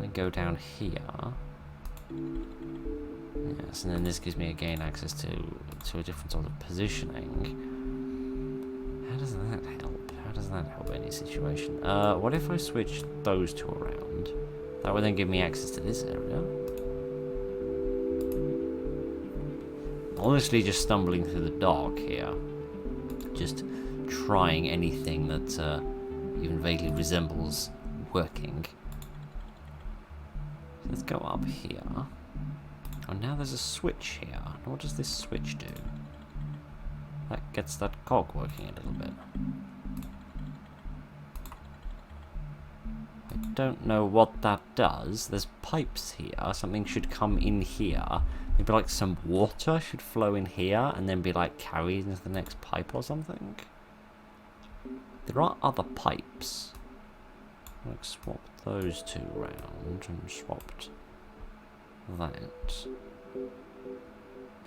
I go down here. Yes, and then this gives me again access to a different sort of positioning. How does that help? How does that help any situation? What if I switch those two around? That would then give me access to this area. Honestly, just stumbling through the dark here. Just trying anything that even vaguely resembles working. Let's go up here. Oh, now there's a switch here. What does this switch do? That gets that cog working a little bit. I don't know what that does. There's pipes here. Something should come in here. Maybe like some water should flow in here and then be like carried into the next pipe or something. There are other pipes. Like swap those two around and swapped that.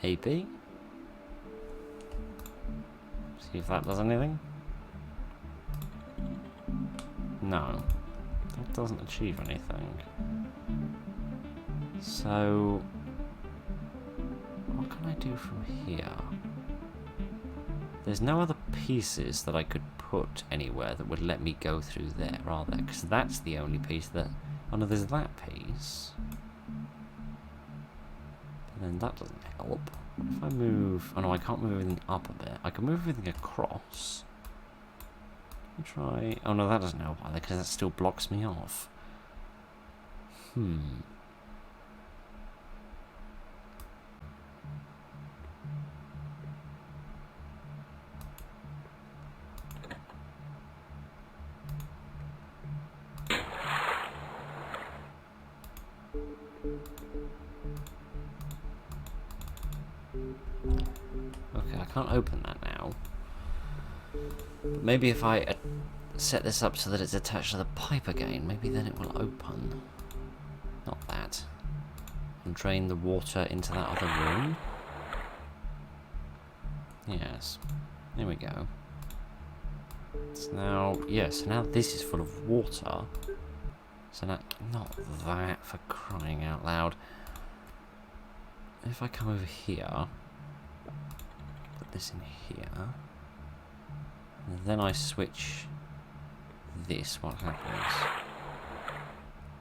Maybe. See if that does anything. No, that doesn't achieve anything. So, what can I do from here? There's no other pieces that I could put anywhere that would let me go through there, are there? Because that's the only piece that... oh no, there's that piece. But then that doesn't help. What if I move... oh no, I can't move everything up a bit. I can move everything across. Let me try... oh no, that doesn't help either, because that still blocks me off. Okay, I can't open that now. But maybe if I set this up so that it's attached to the pipe again, maybe then it will open. Not that. And drain the water into that other room. Yes. There we go. So now, yes, so now this is full of water. So now, not that, for crying out loud. If I come over here, put this in here, and then I switch this, what happens?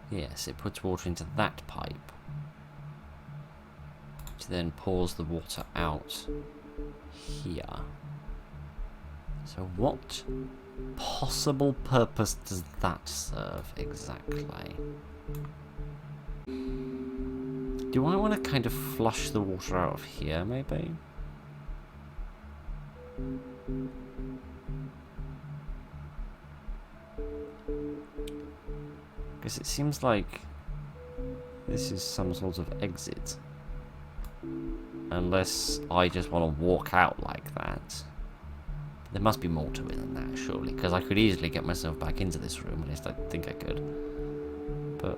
Yes, it puts water into that pipe, which then pours the water out here. So what possible purpose does that serve exactly? Do I want to kind of flush the water out of here, maybe? Because it seems like this is some sort of exit. Unless I just want to walk out like that. There must be more to it than that, surely. Because I could easily get myself back into this room, at least I think I could. But,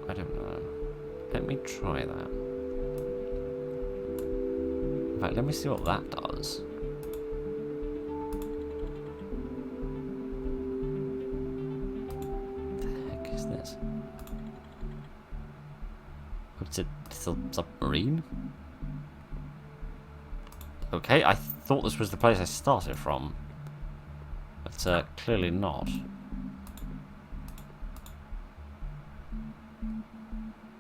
I don't know. Let me try that. In fact, let me see what that does. What the heck is this? What's it? It's a submarine? Okay, I thought this was the place I started from. But clearly not.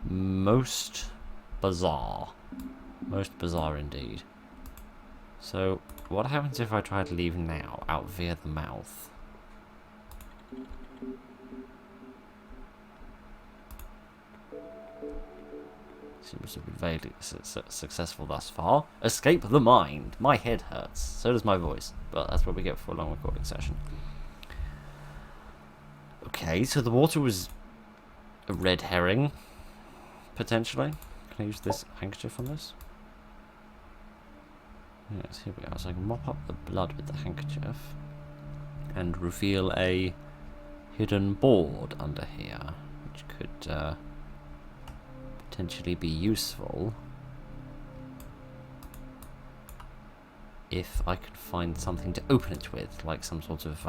Most bizarre. Most bizarre indeed. So, what happens if I try to leave now, out via the mouth? Seems to be vaguely successful thus far. Escape the mind. My head hurts. So does my voice. But that's what we get for a long recording session. Okay, so the water was a red herring. Potentially. Can I use this handkerchief on this? Yes, here we go. So I can mop up the blood with the handkerchief. And reveal a hidden board under here. Which could potentially be useful if I could find something to open it with, like some sort of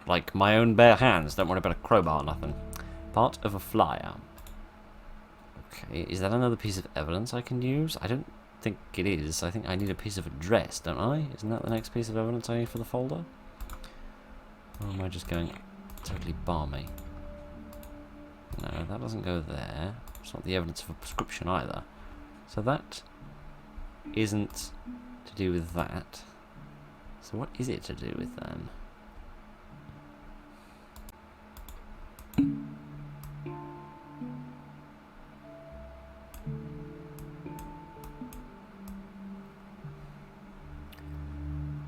like my own bare hands. Don't worry about a crowbar or nothing. Part of a flyer. Okay, is that another piece of evidence I can use? I don't think it is. I think I need a piece of address, don't I? Isn't that the next piece of evidence I need for the folder? Or am I just going totally balmy? No, that doesn't go there. It's not the evidence of a prescription either. So that isn't to do with that. So what is it to do with then?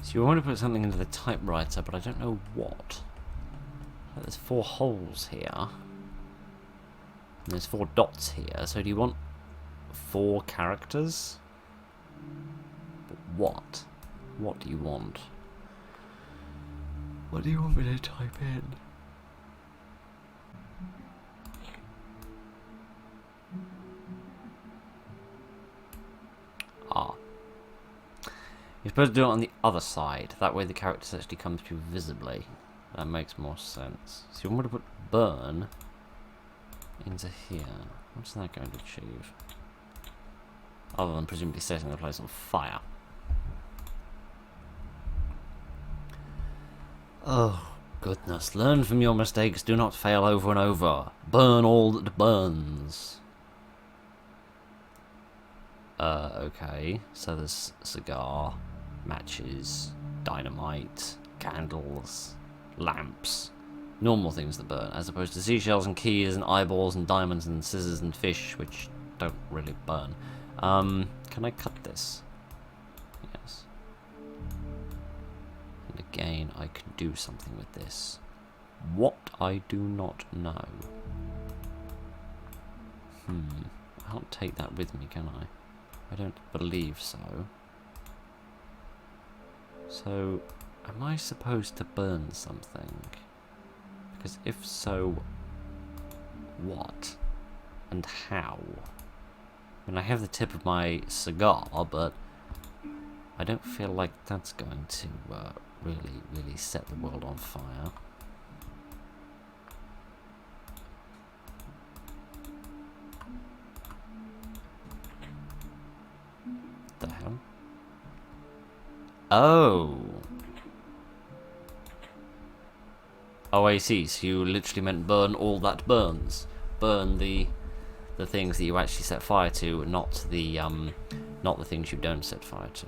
So you want to put something into the typewriter, but I don't know what. There's 4 holes here. And there's 4 dots here, so do you want 4 characters? But what? What do you want? What do you want me to type in? Ah. You're supposed to do it on the other side. That way the characters actually come through visibly. That makes more sense. So you want me to put burn into here. What's that going to achieve? Other than presumably setting the place on fire. Oh, goodness. Learn from your mistakes. Do not fail over and over. Burn all that burns. Okay. So there's cigar, matches, dynamite, candles, lamps. Normal things that burn, as opposed to seashells and keys and eyeballs and diamonds and scissors and fish, which don't really burn. Can I cut this? Yes. And again, I can do something with this. What, I do not know. I can't take that with me, can I? I don't believe so. So, am I supposed to burn something? Because if so, what? And how? I mean, I have the tip of my cigar, but I don't feel like that's going to really set the world on fire. The hell? Oh. Oh, I see. So you literally meant burn all that burns. Burn the things that you actually set fire to, not the things you don't set fire to.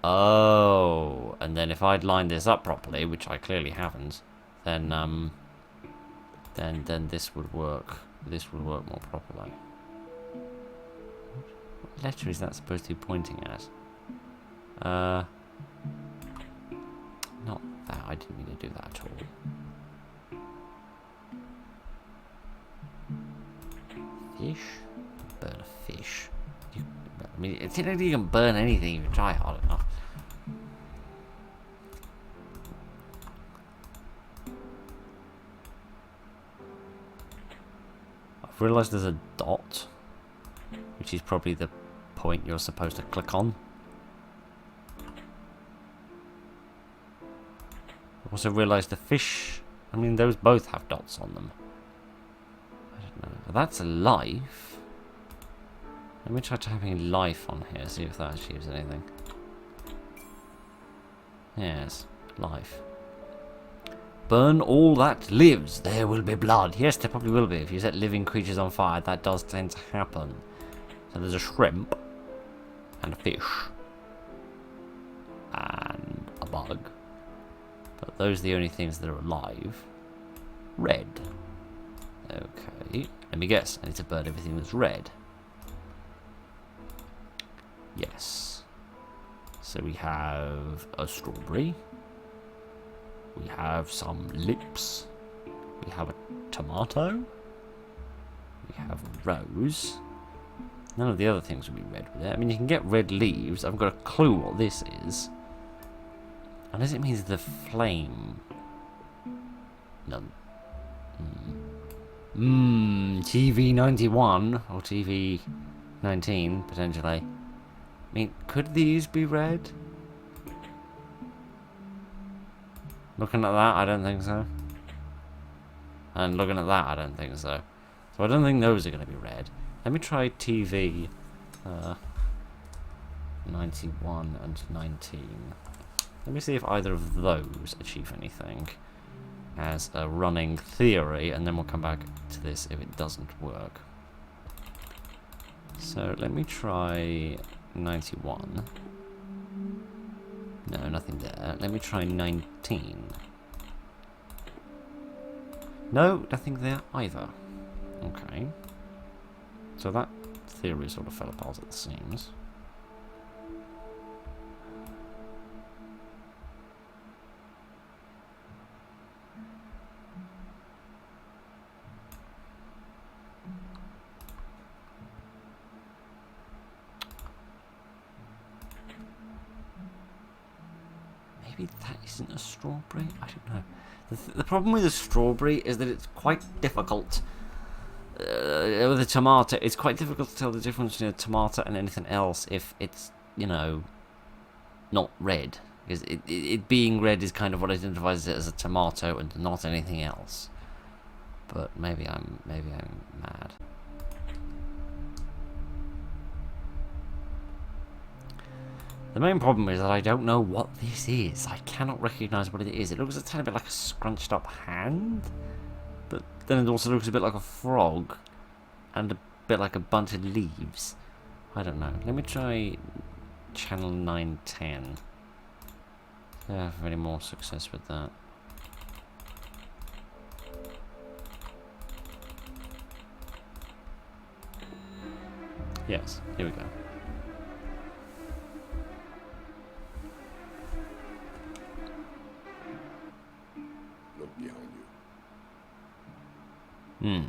Oh, and then if I'd lined this up properly, which I clearly haven't, then this would work. This would work more properly. What letter is that supposed to be pointing at? Not that. I didn't mean to do that at all. Fish? Burn a fish. I mean, it's not you can burn anything if you try hard enough. I've realised there's a dot, which is probably the point you're supposed to click on. I've also realised the fish, I mean, those both have dots on them. I don't know. That's a life. Let me try typing life on here, see if that achieves anything. Yes, life. Burn all that lives, there will be blood. Yes, there probably will be. If you set living creatures on fire, that does tend to happen. So there's a shrimp, and a fish, and a bug. But those are the only things that are alive. Red. Okay, let me guess. I need to burn everything that's red. Yes. So we have a strawberry. We have some lips. We have a tomato. We have a rose. None of the other things will be red with it. I mean, you can get red leaves. I've got a clue what this is. Unless it means the flame. No. TV91 or TV19 potentially. I mean, could these be red? Looking at that, I don't think so. And looking at that, I don't think so. So I don't think those are going to be red. Let me try TV 91 and 19. Let me see if either of those achieve anything as a running theory, and then we'll come back to this if it doesn't work. So let me try 91. No, nothing there. Let me try 19. No, nothing there either. Okay. So that theory sort of fell apart at the seams. Maybe that isn't a strawberry? I don't know. The problem with a strawberry is that it's quite difficult. With a tomato, it's quite difficult to tell the difference between a tomato and anything else if it's, you know, not red. Because it being red is kind of what identifies it as a tomato and not anything else. But maybe I'm mad. The main problem is that I don't know what this is. I cannot recognise what it is. It looks a tiny bit like a scrunched up hand, but then it also looks a bit like a frog, and a bit like a bunch of leaves. I don't know. Let me try channel 910. I don't have any more success with that. Yes, here we go. Look behind you.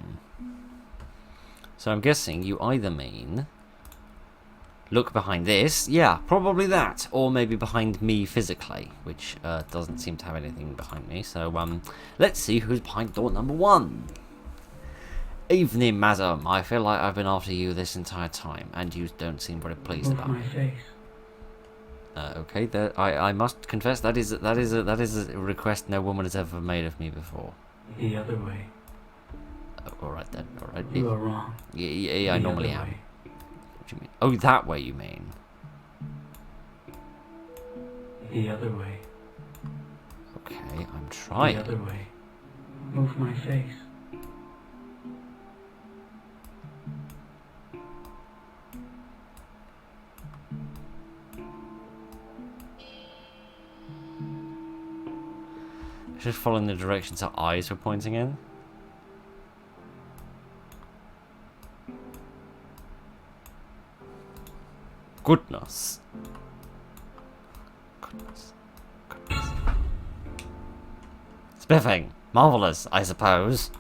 So I'm guessing you either mean look behind this, yeah, probably that, or maybe behind me physically, which doesn't seem to have anything behind me. So let's see who's behind door number 1. Evening, madam. I feel like I've been after you this entire time, and you don't seem very pleased about it. Okay, I must confess that is a request no woman has ever made of me before. The other way. All right then. All right. You are wrong. Yeah, I normally other am. way. What do you mean? Oh, that way you mean? The other way. Okay, I'm The trying. other way. Move my face. Just following the directions her eyes were pointing in. Goodness. Goodness. Spiffing. Marvellous, I suppose.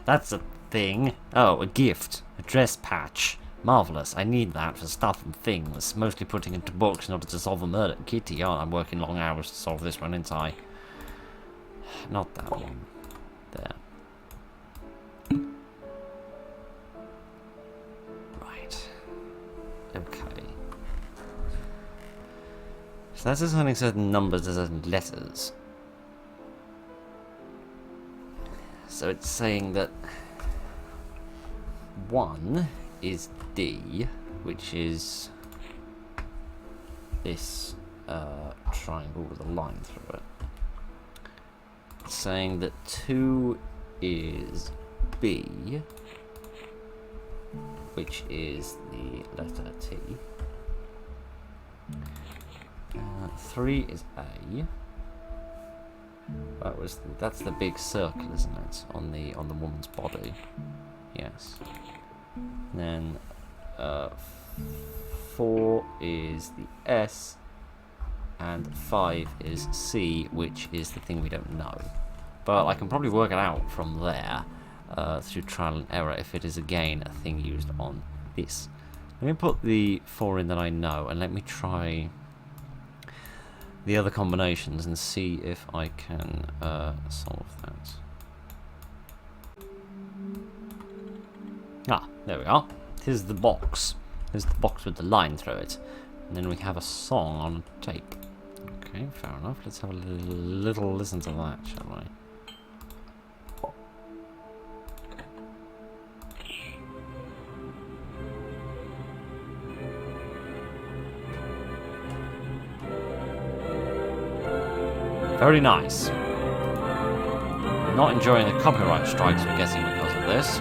That's a thing. Oh, a gift. A dress patch. Marvellous. I need that for stuff and things. Mostly putting into books in order to solve a murder. Kitty, I'm working long hours to solve this one, ain't I? Not that one. There. Right. Okay. So that's assigning certain numbers to certain letters. So it's saying that 1 is D, which is this triangle with a line through it. It's saying that 2 is B, which is the letter T. 3 is A. That's the big circle, isn't it, on the woman's body? Yes. Then 4 is the S, and 5 is C, which is the thing we don't know. But I can probably work it out from there through trial and error if it is again a thing used on this. Let me put the 4 in that I know, and let me try the other combinations and see if I can solve that. Ah, there we are. Here's the box. Here's the box with the line through it. And then we have a song on tape. Okay, fair enough. Let's have a little listen to that, shall we? Very nice. Not enjoying the copyright strikes we're getting because of this.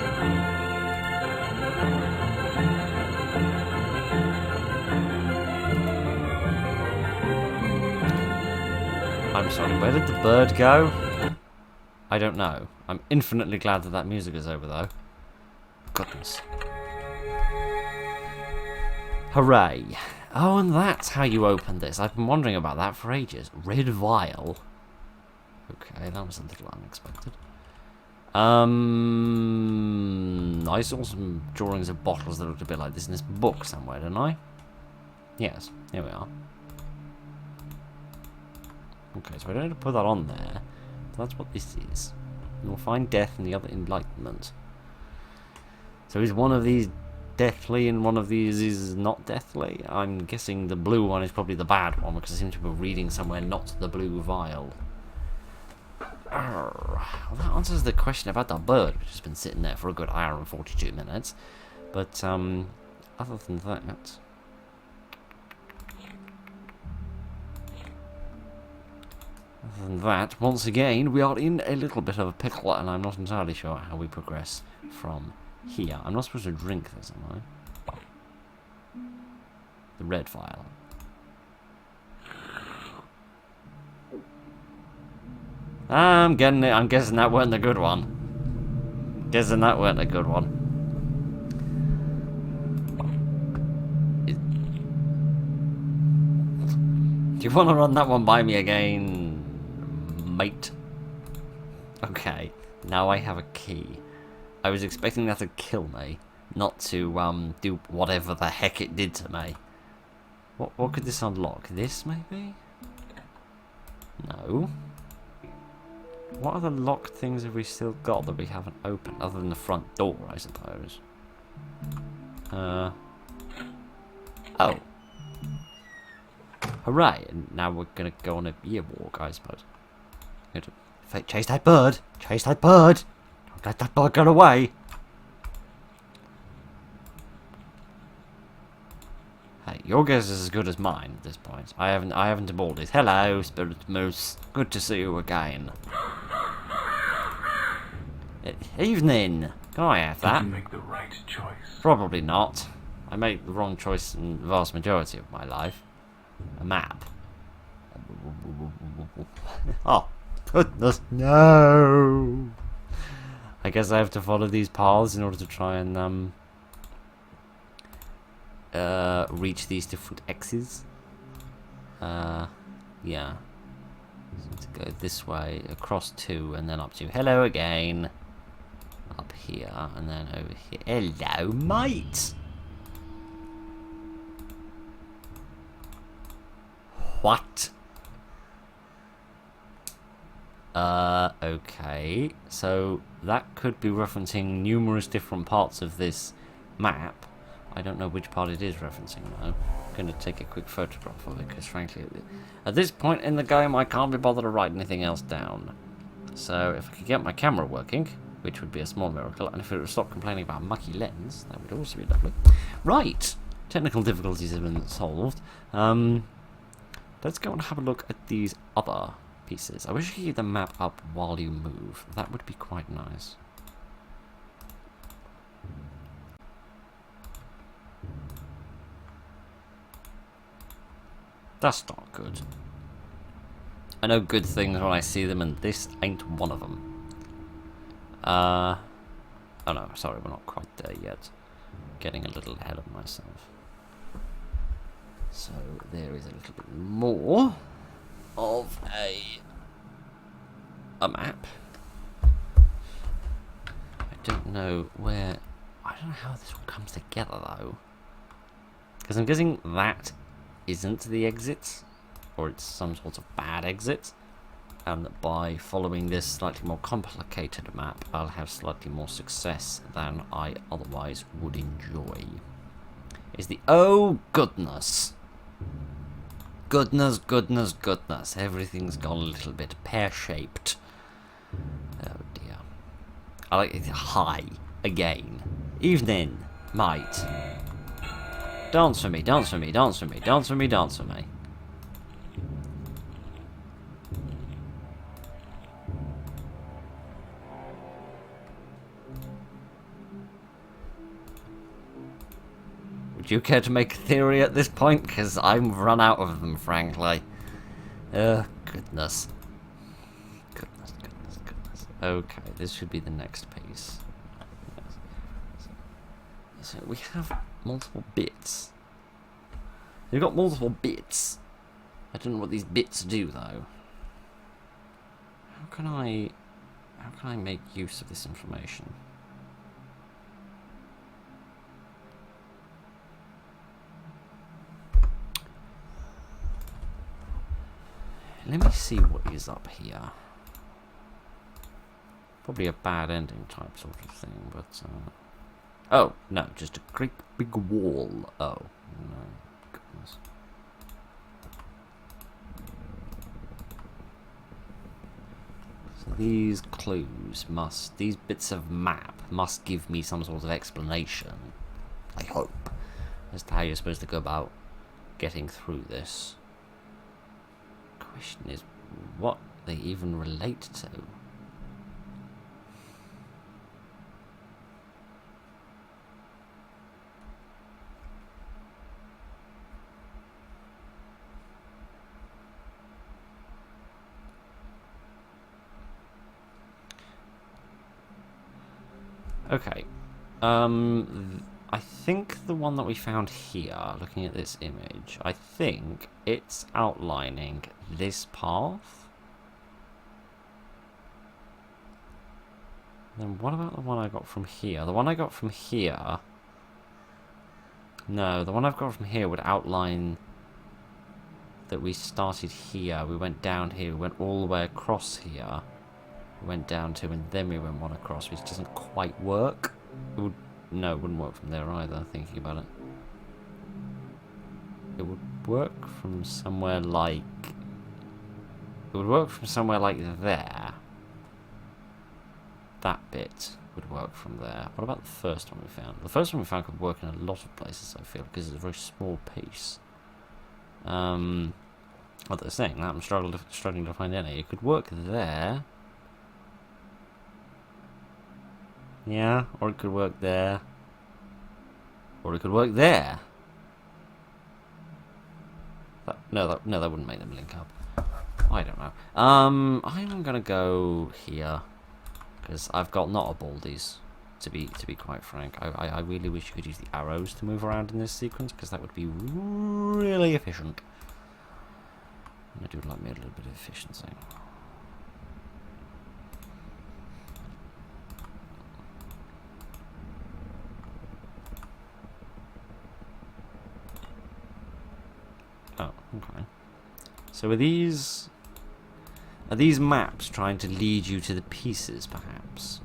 I'm sorry, where did the bird go? I don't know. I'm infinitely glad that that music is over, though. Goodness. Hooray. Oh, and that's how you open this. I've been wondering about that for ages. Red vial. Okay, that was a little unexpected. I saw some drawings of bottles that looked a bit like this in this book somewhere, didn't I? Yes, here we are. Okay, so I don't have to put that on there. That's what this is. You'll find death and the other enlightenment. So is one of these deathly and one of these is not deathly? I'm guessing the blue one is probably the bad one because I seem to be reading somewhere not the blue vial. Well, that answers the question about the bird, which has been sitting there for a good hour and 42 minutes. But, other than that... Other than that, once again, we are in a little bit of a pickle, and I'm not entirely sure how we progress from here. I'm not supposed to drink this, am I? The red vial. I'm getting it. I'm guessing that weren't the good one. Guessing that weren't a good one. Do you want to run that one by me again, mate? Okay, now I have a key. I was expecting that to kill me, not to do whatever the heck it did to me. What could this unlock? This maybe? No. What other locked things have we still got that we haven't opened, other than the front door, I suppose? Oh. Hooray! And now we're gonna go on a year walk, I suppose. Chase that bird! Chase that bird! Don't let that bird get away! Hey, your guess is as good as mine at this point. I haven't evolved it. Hello, Spirit Moose. Good to see you again. Evening. Can I have that? Did you make the right choice? Probably not. I make the wrong choice in the vast majority of my life. A map. Oh, goodness, no! I guess I have to follow these paths in order to try and reach these different X's. Yeah. So to go this way, across 2, and then up to hello again. Up here, and then over here. Hello, mate! What? Okay. So, that could be referencing numerous different parts of this map. I don't know which part it is referencing, though. I'm going to take a quick photograph of it, because frankly, at this point in the game, I can't be bothered to write anything else down. So, if I could get my camera working, which would be a small miracle, and if it would stop complaining about a mucky lens, that would also be lovely. Right! Technical difficulties have been solved. Let's go and have a look at these other pieces. I wish I could keep the map up while you move. That would be quite nice. That's not good. I know good things when I see them, and this ain't one of them. Oh no, sorry, we're not quite there yet. Getting a little ahead of myself. So there is a little bit more of a map. I don't know where. I don't know how this all comes together though, because I'm guessing that isn't the exit, or it's some sort of bad exit, and that by following this slightly more complicated map, I'll have slightly more success than I otherwise would enjoy. Is the oh goodness. Goodness, goodness, goodness. Everything's gone a little bit pear-shaped. Oh dear. I like it. Hi. Again. Evening, mate. Dance for me, dance for me, dance for me, dance for me, dance for me. Would you care to make a theory at this point? Because I've run out of them, frankly. Goodness. Goodness, goodness, goodness. Okay, this should be the next piece. Yes. So we have multiple bits. We've got multiple bits. I don't know what these bits do, though. How can I make use of this information? Let me see what is up here. Probably a bad ending type sort of thing, but oh, no, just a great big wall. Oh, no, goodness. So these clues must, these bits of map must give me some sort of explanation, I hope, as to how you're supposed to go about getting through this. Question is, what they even relate to. Okay. I think the one that we found here, looking at this image, I think it's outlining this path. Then what about the one I got from here? The one I got from here... No, the one I've got from here would outline that we started here, we went down here, we went all the way across here, we went down to, and then we went one across, which doesn't quite work. It would, no, it wouldn't work from there either, thinking about it. it would work from somewhere like... It would work from somewhere like there. That bit would work from there. What about the first one we found? The first one we found could work in a lot of places, I feel, because it's a very small piece. What they're saying, that I'm struggling to find any. It could work there. Yeah, or it could work there. Or it could work there. No, that wouldn't make them link up. I don't know. I'm gonna go here because I've got not a baldies. To be quite frank, I really wish you could use the arrows to move around in this sequence because that would be really efficient. I do like me a little bit of efficiency. Oh, okay. So are these maps trying to lead you to the pieces, perhaps?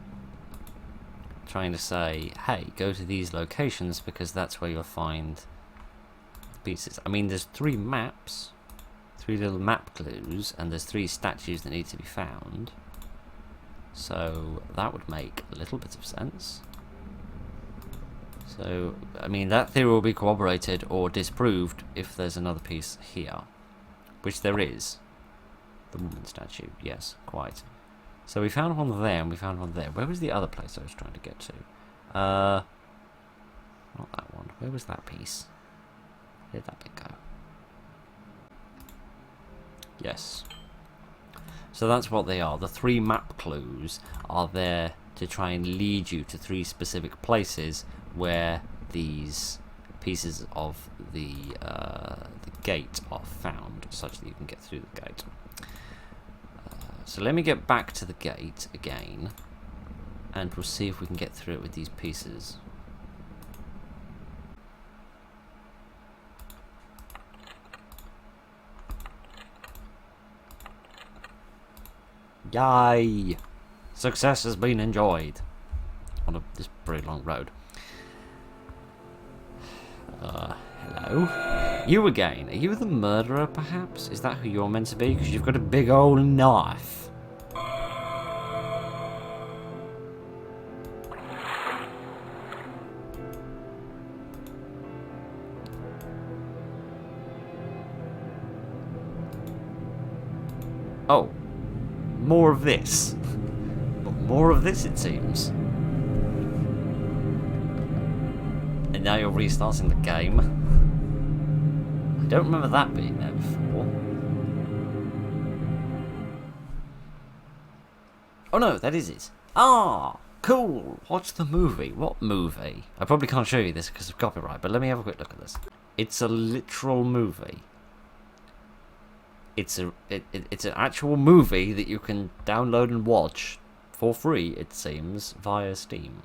Trying to say, hey, go to these locations because that's where you'll find the pieces. I mean, there's 3 maps, 3 little map clues, and there's 3 statues that need to be found. So that would make a little bit of sense. So, I mean, that theory will be corroborated or disproved if there's another piece here. Which there is. The woman statue, yes, quite. So we found one there and we found one there. Where was the other place I was trying to get to? Not that one. Where was that piece? Where did that bit go? Yes. So that's what they are. The 3 map clues are there to try and lead you to 3 specific places where these pieces of the gate are found, such that you can get through the gate. So let me get back to the gate again, and we'll see if we can get through it with these pieces. Yay! Success has been enjoyed on this very long road. Hello? You again. Are you the murderer, perhaps? Is that who you're meant to be? Because you've got a big old knife. Oh. More of this. More of this, it seems. And now you're restarting the game. I don't remember that being there before. Oh no, that is it. Ah, cool. Watch the movie. What movie? I probably can't show you this because of copyright, but let me have a quick look at this. It's a literal movie. It's an actual movie that you can download and watch for free, it seems, via Steam.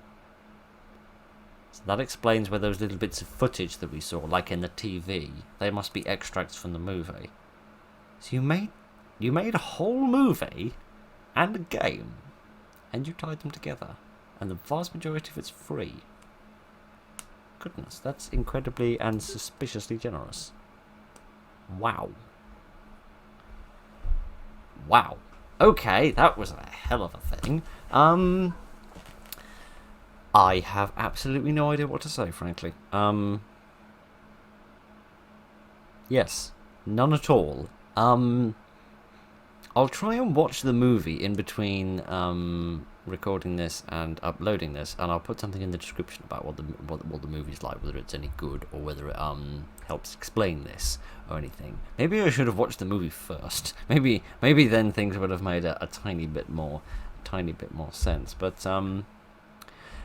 So that explains where those little bits of footage that we saw, like in the TV, they must be extracts from the movie. So you made a whole movie and a game, and you tied them together, and the vast majority of it's free. Goodness, that's incredibly and suspiciously generous. Wow. Wow. Okay, that was a hell of a thing. I have absolutely no idea what to say, frankly. Yes, none at all. I'll try and watch the movie in between recording this and uploading this, and I'll put something in the description about what the movie's like, whether it's any good or whether it helps explain this or anything. Maybe I should have watched the movie first. Maybe then things would have made a tiny bit more sense. But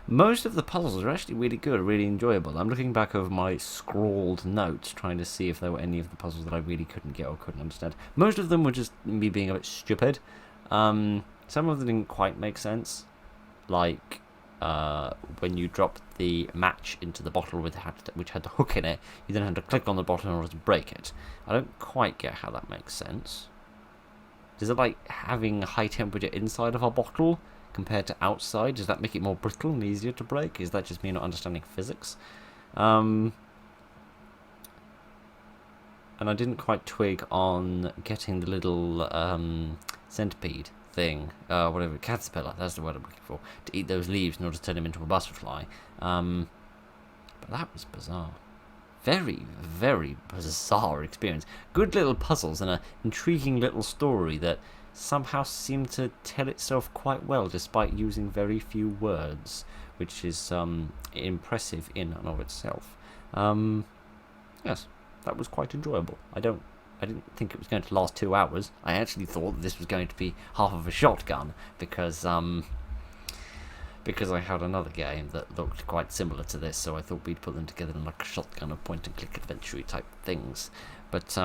most of the puzzles are actually really good, really enjoyable. I'm looking back over my scrawled notes, trying to see if there were any of the puzzles that I really couldn't get or couldn't understand. Most of them were just me being a bit stupid. Some of them didn't quite make sense, like when you dropped the match into the bottle which had the hook in it, you then had to click on the bottle in order to break it. I don't quite get how that makes sense. Is it like having high temperature inside of a bottle compared to outside? Does that make it more brittle and easier to break? Is that just me not understanding physics? and I didn't quite twig on getting the little centipede thing, whatever, caterpillar, that's the word I'm looking for, to eat those leaves in order to turn him into a butterfly. But that was bizarre. Very, very bizarre experience. Good little puzzles and an intriguing little story that somehow seemed to tell itself quite well despite using very few words, which is impressive in and of itself. Yes, that was quite enjoyable. I didn't think it was going to last 2 hours. I actually thought that this was going to be half of a shotgun because I had another game that looked quite similar to this, so I thought we'd put them together in like a shotgun or point-and-click adventure type things. But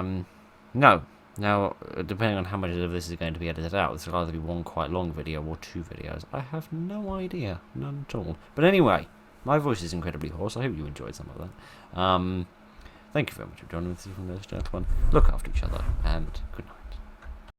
no. Now, depending on how much of this is going to be edited out, this will either be one quite long video or 2 videos. I have no idea, none at all. But anyway, my voice is incredibly hoarse. I hope you enjoyed some of that. Thank you very much for joining me, ladies and gentlemen. Look after each other, and good night.